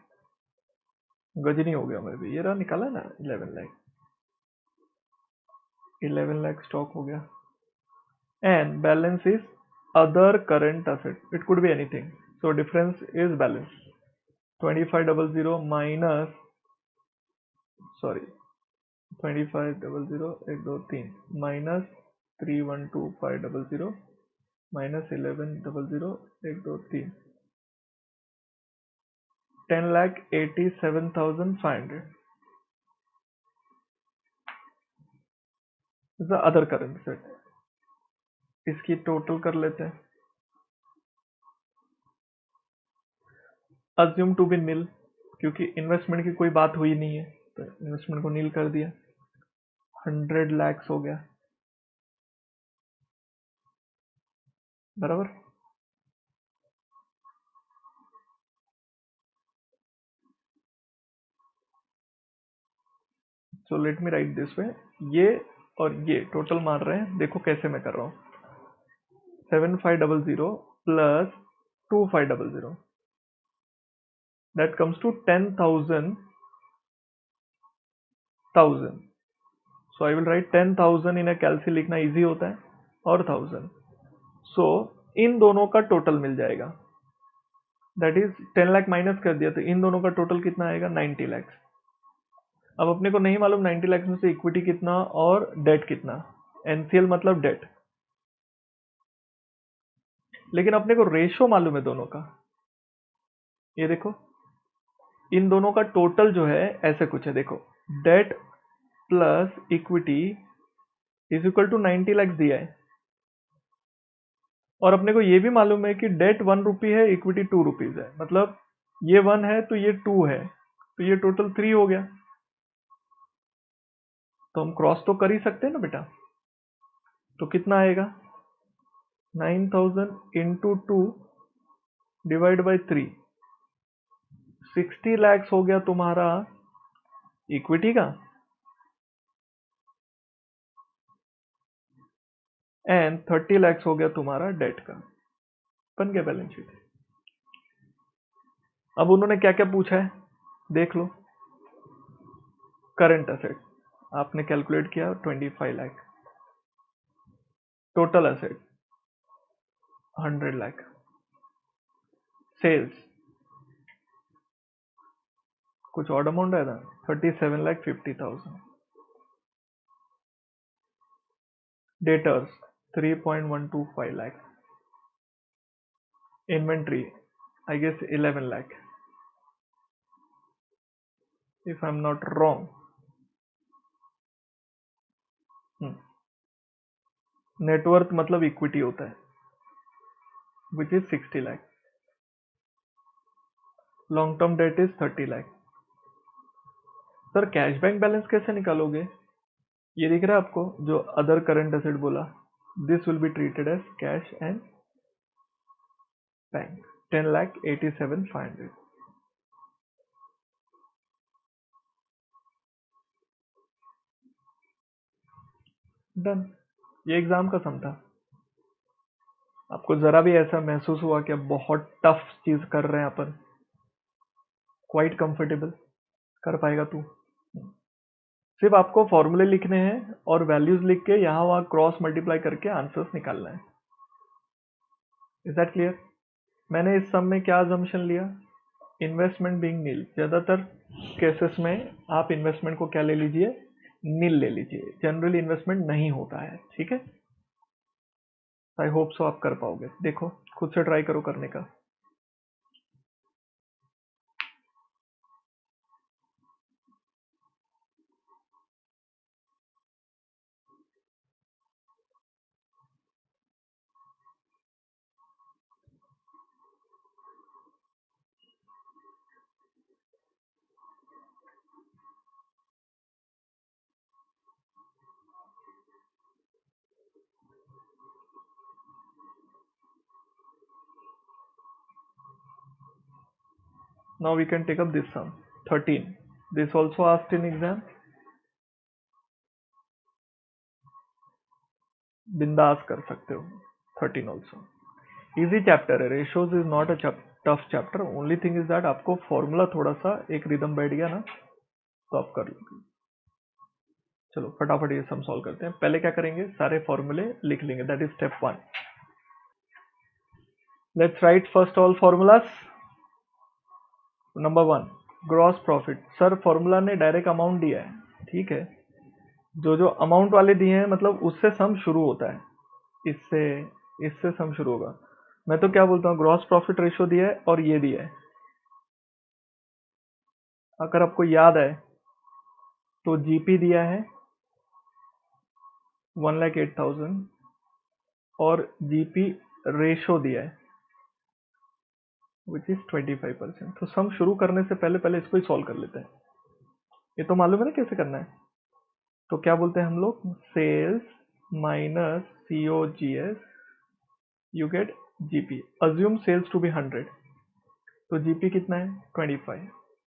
गजनी हो गया मैं भी, ये रहा निकाला ना 11 लाख, 11 लाख स्टॉक हो गया। And balance is other current asset, it could be anything, so difference is balance 2500 minus, sorry 2500 1 2 3 minus 312500 minus 1100 1 2 3, 10,87,500 is the other current set. इसकी टोटल कर लेते हैं। अज्यूम टू बी नील, क्योंकि इन्वेस्टमेंट की कोई बात हुई नहीं है, तो इन्वेस्टमेंट को नील कर दिया। 100 lakhs हो गया, बराबर। सो let me right this way, ये और ये टोटल मार रहे हैं, देखो कैसे मैं कर रहा हूँ। 7500 plus 2500, that comes to 10,000 1000। So I will write 10,000 in a calci, लिखना इजी होता है, और 1000। सो इन दोनों का टोटल मिल जाएगा, दैट इज 10 लाख माइनस कर दिया, तो इन दोनों का टोटल कितना आएगा, 90 लाख। अब अपने को नहीं मालूम 90 लाख में से इक्विटी कितना और डेट कितना, एनसीएल मतलब डेट, लेकिन अपने को रेशो मालूम है दोनों का। ये देखो, इन दोनों का टोटल जो है ऐसे कुछ है, देखो debt plus equity is equal to 90 lakh दिया है, और अपने को ये भी मालूम है कि डेट 1 रुपी है, इक्विटी 2 रुपीज है, मतलब ये 1 है तो ये 2 है, तो ये टोटल 3 हो गया। तो हम क्रॉस तो कर ही सकते हैं ना बेटा। तो कितना आएगा, 9000 इंटू 2 डिवाइड बाई 3, 60 लैक्स हो गया तुम्हारा इक्विटी का, एंड 30 लैक्स हो गया तुम्हारा डेट का। बन गया बैलेंस शीट। अब उन्होंने क्या क्या पूछा है देख लो। करंट असेट आपने कैलकुलेट किया 25 lakh, total asset 100 lakh, sales कुछ और अमाउंट आया था 37,50,000, debtors 3.125 lakh, inventory I guess 11 lakh if I am not wrong. Net worth मतलब इक्विटी होता है which is 60 lakh, long term debt is 30 lakh. Sir cash bank balance कैसे निकालोगे, ये दिख रहा है आपको जो अदर करंट एसेट बोला, this will be treated as cash and bank, 10,87,500। Done. ये एग्जाम का सम था। आपको जरा भी ऐसा महसूस हुआ कि अब बहुत टफ चीज कर रहे हैं अपन, क्वाइट कंफर्टेबल कर पाएगा तू। सिर्फ आपको फॉर्मूले लिखने हैं और वैल्यूज लिख के यहां वहां क्रॉस मल्टीप्लाई करके आंसर्स निकालना है। Is that clear. मैंने इस सम में क्या अजम्पशन लिया, इन्वेस्टमेंट बीइंग नील। ज्यादातर केसेस में आप इन्वेस्टमेंट को क्या ले लीजिए, नील ले लीजिए, जनरली इन्वेस्टमेंट नहीं होता है, ठीक है। आई होप सो आप कर पाओगे, देखो खुद से ट्राई करो करने का। Now we can take up this sum 13. This also asked in exam. बिंदास कर सकते हो 13 ऑल्सो। इजी चैप्टर है, ratios is not a tough chapter, only thing is that आपको फॉर्मूला थोड़ा सा एक रिदम बैठ गया ना तो आप कर लोगे। चलो फटाफट ये सम सॉल्व करते हैं। पहले क्या करेंगे, सारे फॉर्मूले लिख लेंगे, that is step 1। Let's write first all formulas. Number 1 gross profit. Sir formula ने डायरेक्ट अमाउंट दिया है, ठीक है, जो जो अमाउंट वाले दिए हैं मतलब उससे सम शुरू होता है, इससे इससे सम शुरू होगा। मैं तो क्या बोलता हूँ, ग्रॉस प्रॉफिट रेशियो दिया है और ये दिया है, अगर आपको याद आए तो जीपी दिया है 1,08,000 और जीपी रेशो दिया है विच इज 25%। तो सम शुरू करने से पहले पहले इसको ही सॉल्व कर लेते हैं, ये तो मालूम है ना कैसे करना है। तो क्या बोलते हैं हम लोग, sales minus COGS you get GP. Assume sales to be 100, तो जीपी कितना है 25,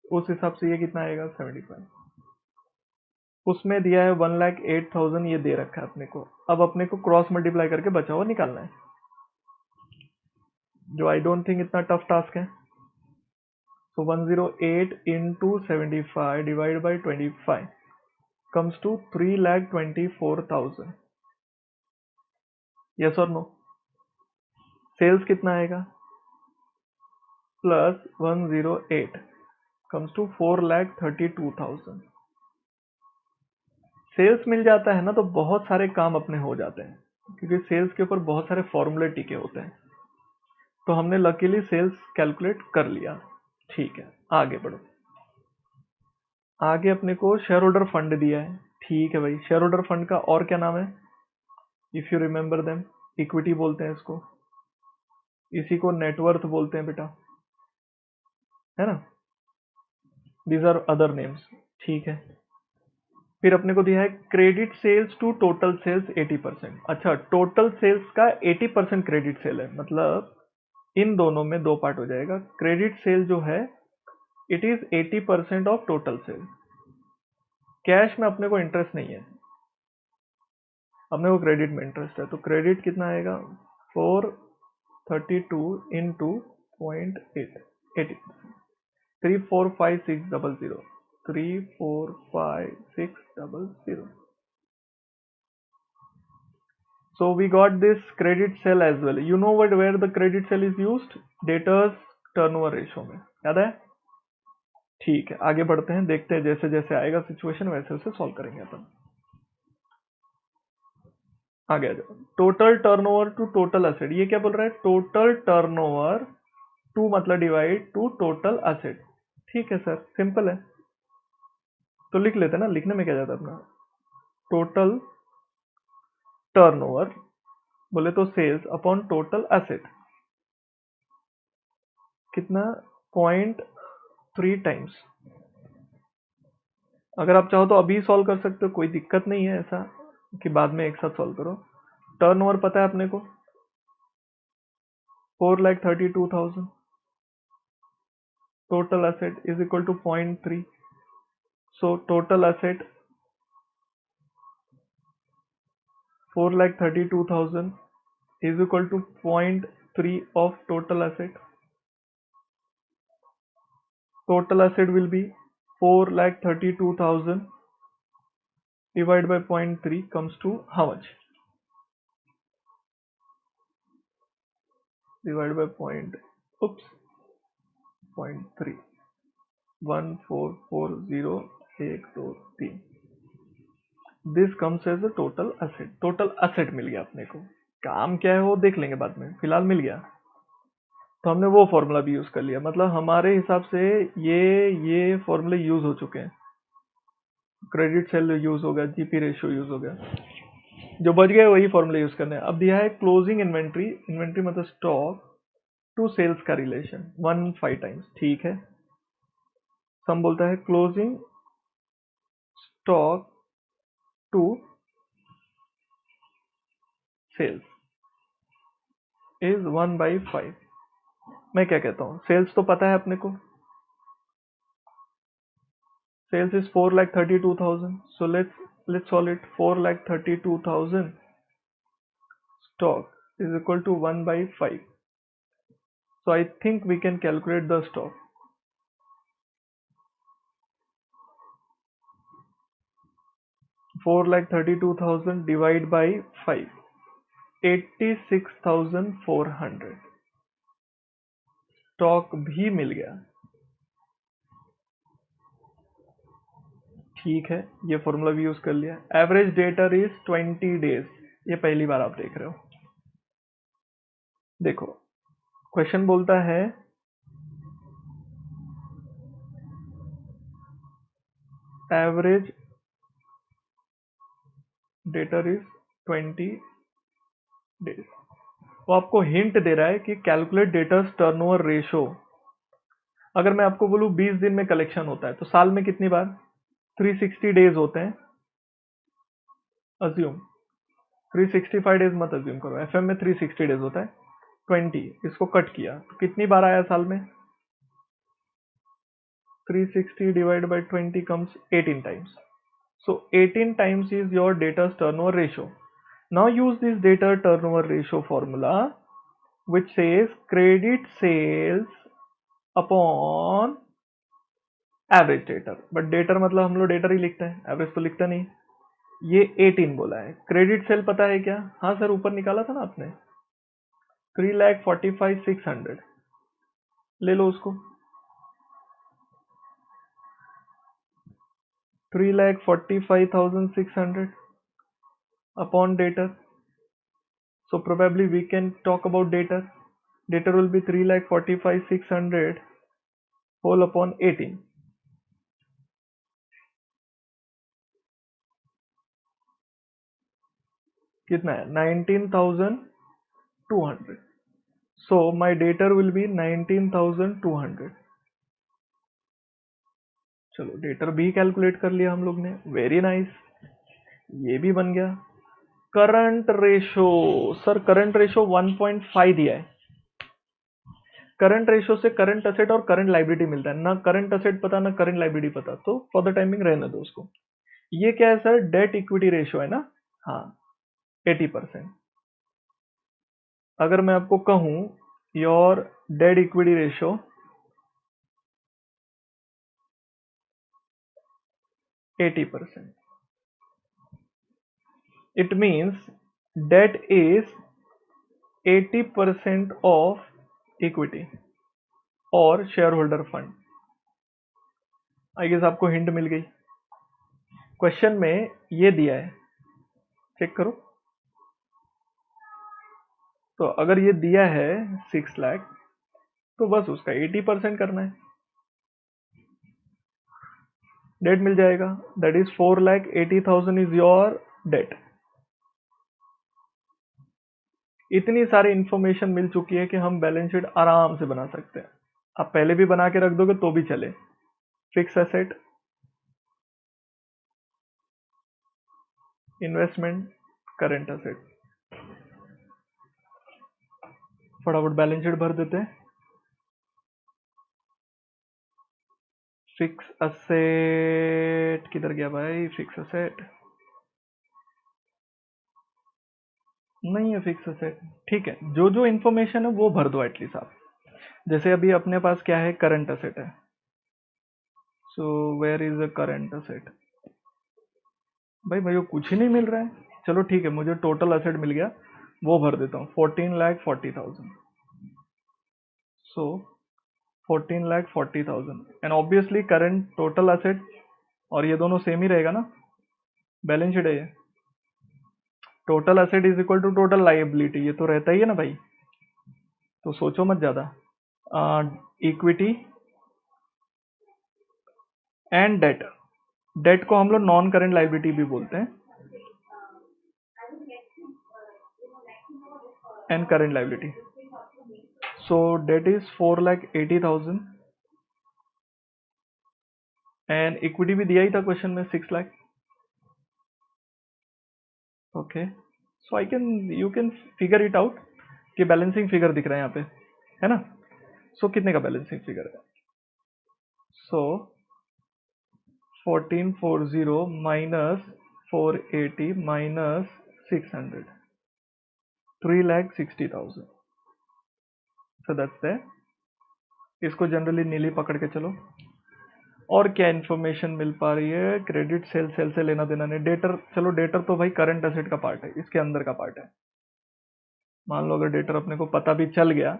उस हिसाब से ये कितना आएगा 75। उसमें दिया है 1,08,000, ये दे रखा है अपने को। अब अपने को क्रॉस मल्टीप्लाई करके बचा हुआ निकालना है, जो आई डोंट थिंक इतना टफ टास्क है। So 108 into 75 divided by 25 comes to 3,24,000. Yes or no? Sales कितना आएगा, प्लस 108 comes to 4,32,000। सेल्स मिल जाता है ना तो बहुत सारे काम अपने हो जाते हैं, क्योंकि सेल्स के ऊपर बहुत सारे फॉर्मूले टिके होते हैं। तो हमने लकीली सेल्स कैलकुलेट कर लिया। ठीक है, आगे बढ़ो। आगे अपने को शेयर होल्डर फंड दिया है। ठीक है भाई, शेयर होल्डर फंड का और क्या नाम है? If you remember them, equity बोलते हैं इसको, इसी को नेटवर्थ बोलते हैं बेटा, है ना? These are other names. ठीक है, फिर अपने को दिया है credit sales to total sales 80%। अच्छा, टोटल सेल्स का 80% क्रेडिट सेल है, मतलब इन दोनों में दो पार्ट हो जाएगा। क्रेडिट सेल जो है it is 80% of total sale. Cash में अपने को इंटरेस्ट नहीं है, अपने को क्रेडिट में इंटरेस्ट है। तो क्रेडिट कितना आएगा? 432 into 0.8, 80%। 345600, 345600। So we got this credit cell as well. You know what, where the credit cell is used? Debtors turnover ratio में, याद है? ठीक है, आगे बढ़ते हैं, देखते हैं जैसे जैसे आएगा सिचुएशन वैसे वैसे सॉल्व करेंगे अपन। आगे आ जाओ। Total turnover to total asset, ये क्या बोल रहा है? टोटल टर्नओवर टू मतलब डिवाइड टू टोटल असेट। ठीक है सर, सिंपल है, तो लिख लेते हैं ना, लिखने में क्या जाता है अपना। टोटल टर्नओवर बोले तो सेल्स अपॉन टोटल असेट, कितना? 0.3 टाइम्स। अगर आप चाहो तो अभी सॉल्व कर सकते हो, कोई दिक्कत नहीं है ऐसा कि बाद में एक साथ सॉल्व करो। टर्नओवर पता है अपने को 4,32,000, total asset is equal to 0.3। So total asset 4,32,000 is equal to 0.3 of total asset. Total asset will be 4,32,000 divided by 0.3 comes to how much? Divided by 0.3, 1440123। This comes as a total asset. Total asset मिल गया अपने को। काम क्या है वो देख लेंगे बाद में, फिलहाल मिल गया। तो हमने वो फॉर्मूला भी यूज कर लिया, मतलब हमारे हिसाब से ये फॉर्मूले यूज हो चुके हैं। क्रेडिट सेल यूज हो गया, जीपी रेशियो यूज हो गया, जो बच गए वही फॉर्मूला यूज करने हैं। अब दिया है क्लोजिंग इन्वेंट्री, इन्वेंट्री मतलब स्टॉक टू सेल्स का रिलेशन 1/5 टाइम्स। ठीक है, सम बोलता है closing stock to sales is 1/5। मैं क्या कहता हूँ, सेल्स तो पता है अपने को, sales is 4,32,000। So let's solve it। 4,32,000 stock is equal to 1/5। So I think we can calculate the stock। 4,32,000 divide by 5, 86,400 stock भी मिल गया। ठीक है, ये फॉर्मूला भी यूज कर लिया। एवरेज डेटर इज 20 डेज, ये पहली बार आप देख रहे हो। देखो क्वेश्चन बोलता है एवरेज डेटर इज 20 डेज। वो आपको हिंट दे रहा है कि कैलकुलेट डेटर्स टर्नओवर रेशो। अगर मैं आपको बोलूं 20 दिन में कलेक्शन होता है तो साल में कितनी बार? 360 डेज होते हैं। अज्यूम 365 डेज मत अज्यूम करो, एफएम में 360 डेज होता है। 20, इसको कट किया तो कितनी बार आया साल में? 360 divided by 20 comes 18 times. So 18 times is your debtors turnover ratio. Now use this debtor turnover ratio formula which says credit sales upon average debtor. But debtor मतलब हम लोग debtor ही लिखते हैं, average तो लिखता नहीं। ये 18 बोला है। क्रेडिट सेल पता है क्या? हाँ सर, ऊपर निकाला था ना आपने, 3,45,600। ले लो उसको, 3,45,600 upon debtor. So probably we can talk about debtor. Debtor will be 3,45,600 whole upon 18. कितना है? 19,200. So my debtor will be 19,200. चलो डेटर भी कैलकुलेट कर लिया हम लोग ने, वेरी नाइस. ये भी बन गया. Current ratio, sir current ratio 1.5 दिया है. करंट रेशो से करंट असेट और करंट लाइबिलिटी मिलता है, ना करंट असेट पता ना करंट लाइबिलिटी पता, तो फॉर द टाइमिंग रहने दो उसको. ये क्या है सर? डेट इक्विटी रेशो है ना. हाँ 80%. अगर मैं आपको कहूं your debt equity ratio 80%, it means debt is 80% of equity और shareholder fund. I guess आपको हिंट मिल गई. क्वेश्चन में ये दिया है, चेक करो. तो अगर ये दिया है 6 लाख, तो बस उसका 80% करना है. डेट मिल जाएगा, that is 4,80,000 is your debt. इतनी सारी इंफॉर्मेशन मिल चुकी है कि हम बैलेंस शीट आराम से बना सकते हैं. आप पहले भी बना के रख दोगे तो भी चले. Fix asset, investment, current asset. फटाफट बैलेंस शीट भर देते हैं. फिक्स असेट किधर गया भाई? फिक्स असेट नहीं है. फिक्स असेट ठीक है, जो जो इंफॉर्मेशन है वो भर दो एटलीस्ट आप. जैसे अभी अपने पास क्या है? करंट असेट है. So where is a current asset? भाई मुझे कुछ ही नहीं मिल रहा है. चलो ठीक है, मुझे टोटल असेट मिल गया, वो भर देता हूँ. 14,40,000. सो 14,40,000 and obviously current total asset, और ये दोनों सेम ही रहेगा ना, बैलेंस शीट है ये. Total asset is equal to total liability, ये तो रहता ही है ना भाई, तो सोचो मत ज्यादा. Equity and date. डेट को हम लोग नॉन करेंट लाइबिलिटी भी बोलते हैं, and current liability. So debt is 4,80,000 and equity भी दिया ही था क्वेश्चन में 6 lakh. Okay, so I can, you can figure it out कि बैलेंसिंग फिगर दिख रहा है यहाँ पे, है ना. सो कितने का बैलेंसिंग फिगर है? सो 1440 minus 480 minus 600, 3,60,000. So that's the. इसको जनरली नीली पकड़ के चलो. और क्या इन्फॉर्मेशन मिल पा रही है? क्रेडिट सेल, सेल से लेना देना नहीं. डेटर, चलो डेटर तो भाई करंट एसेट का पार्ट है, इसके अंदर का पार्ट है. मान लो अगर डेटर अपने को पता भी चल गया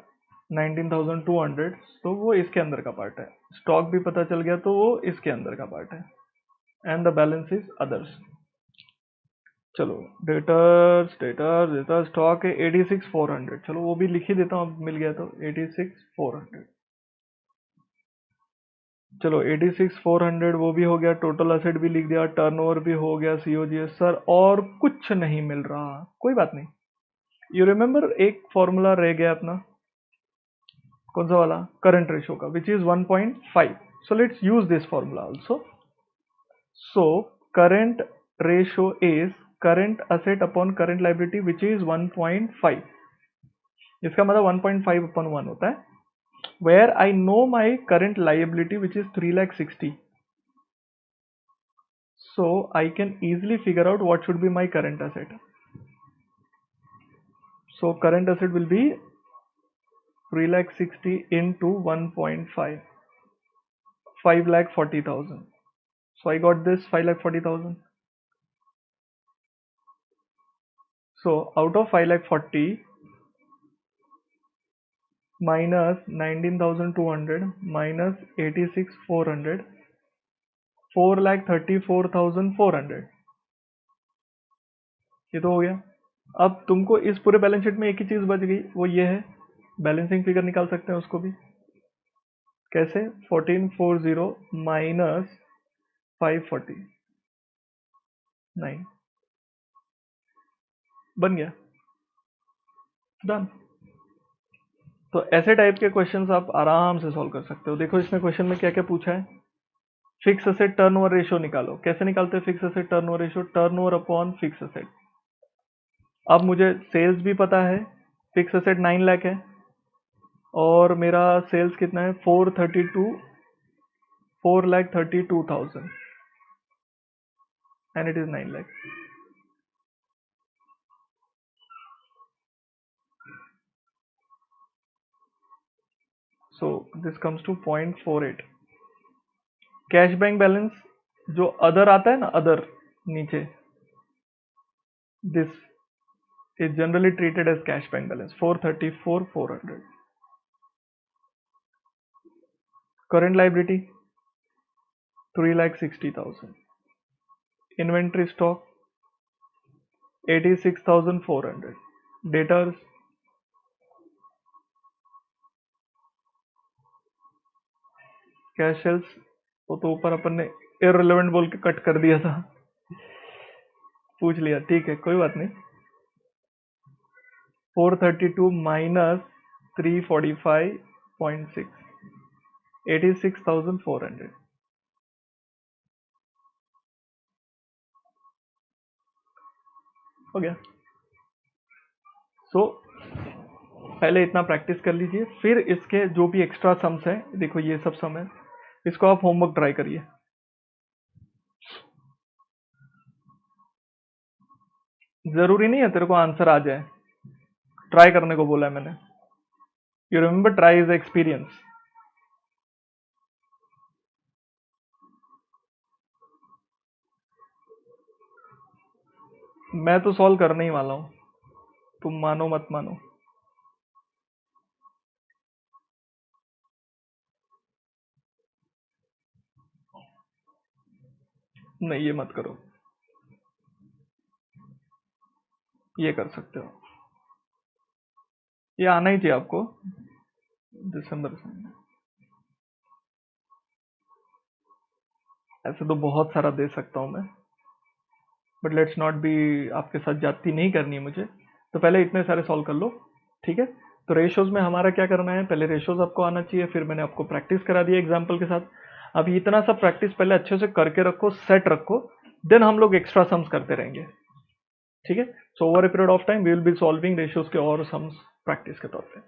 19,200, तो वो इसके अंदर का पार्ट है. स्टॉक भी पता चल गया तो वो इसके अंदर का पार्ट है. And the balance is others. चलो डेटर्स डेटर्स डेटर स्टॉक है 86,400. चलो वो भी लिख ही देता हूँ, अब मिल गया तो 86,400. चलो 86,400 वो भी हो गया. टोटल असेट भी लिख दिया, टर्नओवर भी हो गया, सीओजीएस. सर और कुछ नहीं मिल रहा. कोई बात नहीं. यू रिमेम्बर एक फॉर्मूला रह गया अपना, कौन सा वाला? करंट रेशो का, which is 1.5. So let's use this formula also. So current ratio is current asset upon current liability which is 1.5. इसका मतलब 1.5 upon 1 होता है, where I know my current liability which is 3,60,000. So I can easily figure out what should be my current asset. So current asset will be 3,60,000 into 1.5, 5,40,000. So I got this 5,40,000. So out of 5,40,000 minus 19,200 minus 86,400, 4,34,400. ये तो हो गया. अब तुमको इस पूरे balance sheet में एक ही चीज बच गई, वो ये है बैलेंसिंग फिगर निकाल सकते हैं उसको भी। कैसे? 1440 माइनस 549 बन गया, डन। तो ऐसे टाइप के क्वेश्चंस आप आराम से सॉल्व कर सकते हो। देखो इसने क्वेश्चन में क्या क्या पूछा है। फिक्स असेट टर्नओवर रेशियो निकालो। कैसे निकालते हैं fix asset turnover ratio? Turnover upon fix asset. अब मुझे सेल्स भी पता है, फिक्स असेट 9 लाख है और मेरा सेल्स कितना है? 4,32,000 and it is 9 lakh. So this comes to 0.48। Cash bank balance जो अदर आता है ना, अदर नीचे, this is generally treated as cash bank balance, 434,400. Current liability 3,60,000. Inventory stock 86,400. Debtors cash sales वो तो ऊपर अपन ने irrelevant बोल के कट कर दिया था, पूछ लिया, ठीक है कोई बात नहीं। 432 माइनस 345.6, 86,400। हो गया। सो पहले इतना प्रैक्टिस कर लीजिए, फिर इसके जो भी एक्स्ट्रा सम्स हैं, देखो ये सब सम है, इसको आप होमवर्क ट्राई करिए। जरूरी नहीं है तेरे को आंसर आ जाए, ट्राई करने को बोला है मैंने। You remember try is experience. मैं तो सॉल्व करने ही वाला हूं, तुम मानो मत मानो। नहीं ये मत करो, ये कर सकते हो, ये आना ही चाहिए आपको दिसंबर से। ऐसे तो बहुत सारा दे सकता हूं मैं, बट लेट्स नॉट बी, आपके साथ जाती नहीं करनी है मुझे, तो पहले इतने सारे सॉल्व कर लो, ठीक है। तो रेशोज में हमारा क्या करना है, पहले रेशोज आपको आना चाहिए, फिर मैंने आपको प्रैक्टिस करा दिया एग्जाम्पल के साथ। अब इतना सब प्रैक्टिस पहले अच्छे से करके रखो, सेट रखो, देन हम लोग एक्स्ट्रा सम्स करते रहेंगे, ठीक है। So over a period of time we will be solving ratios के और सम्स प्रैक्टिस के तौर पे।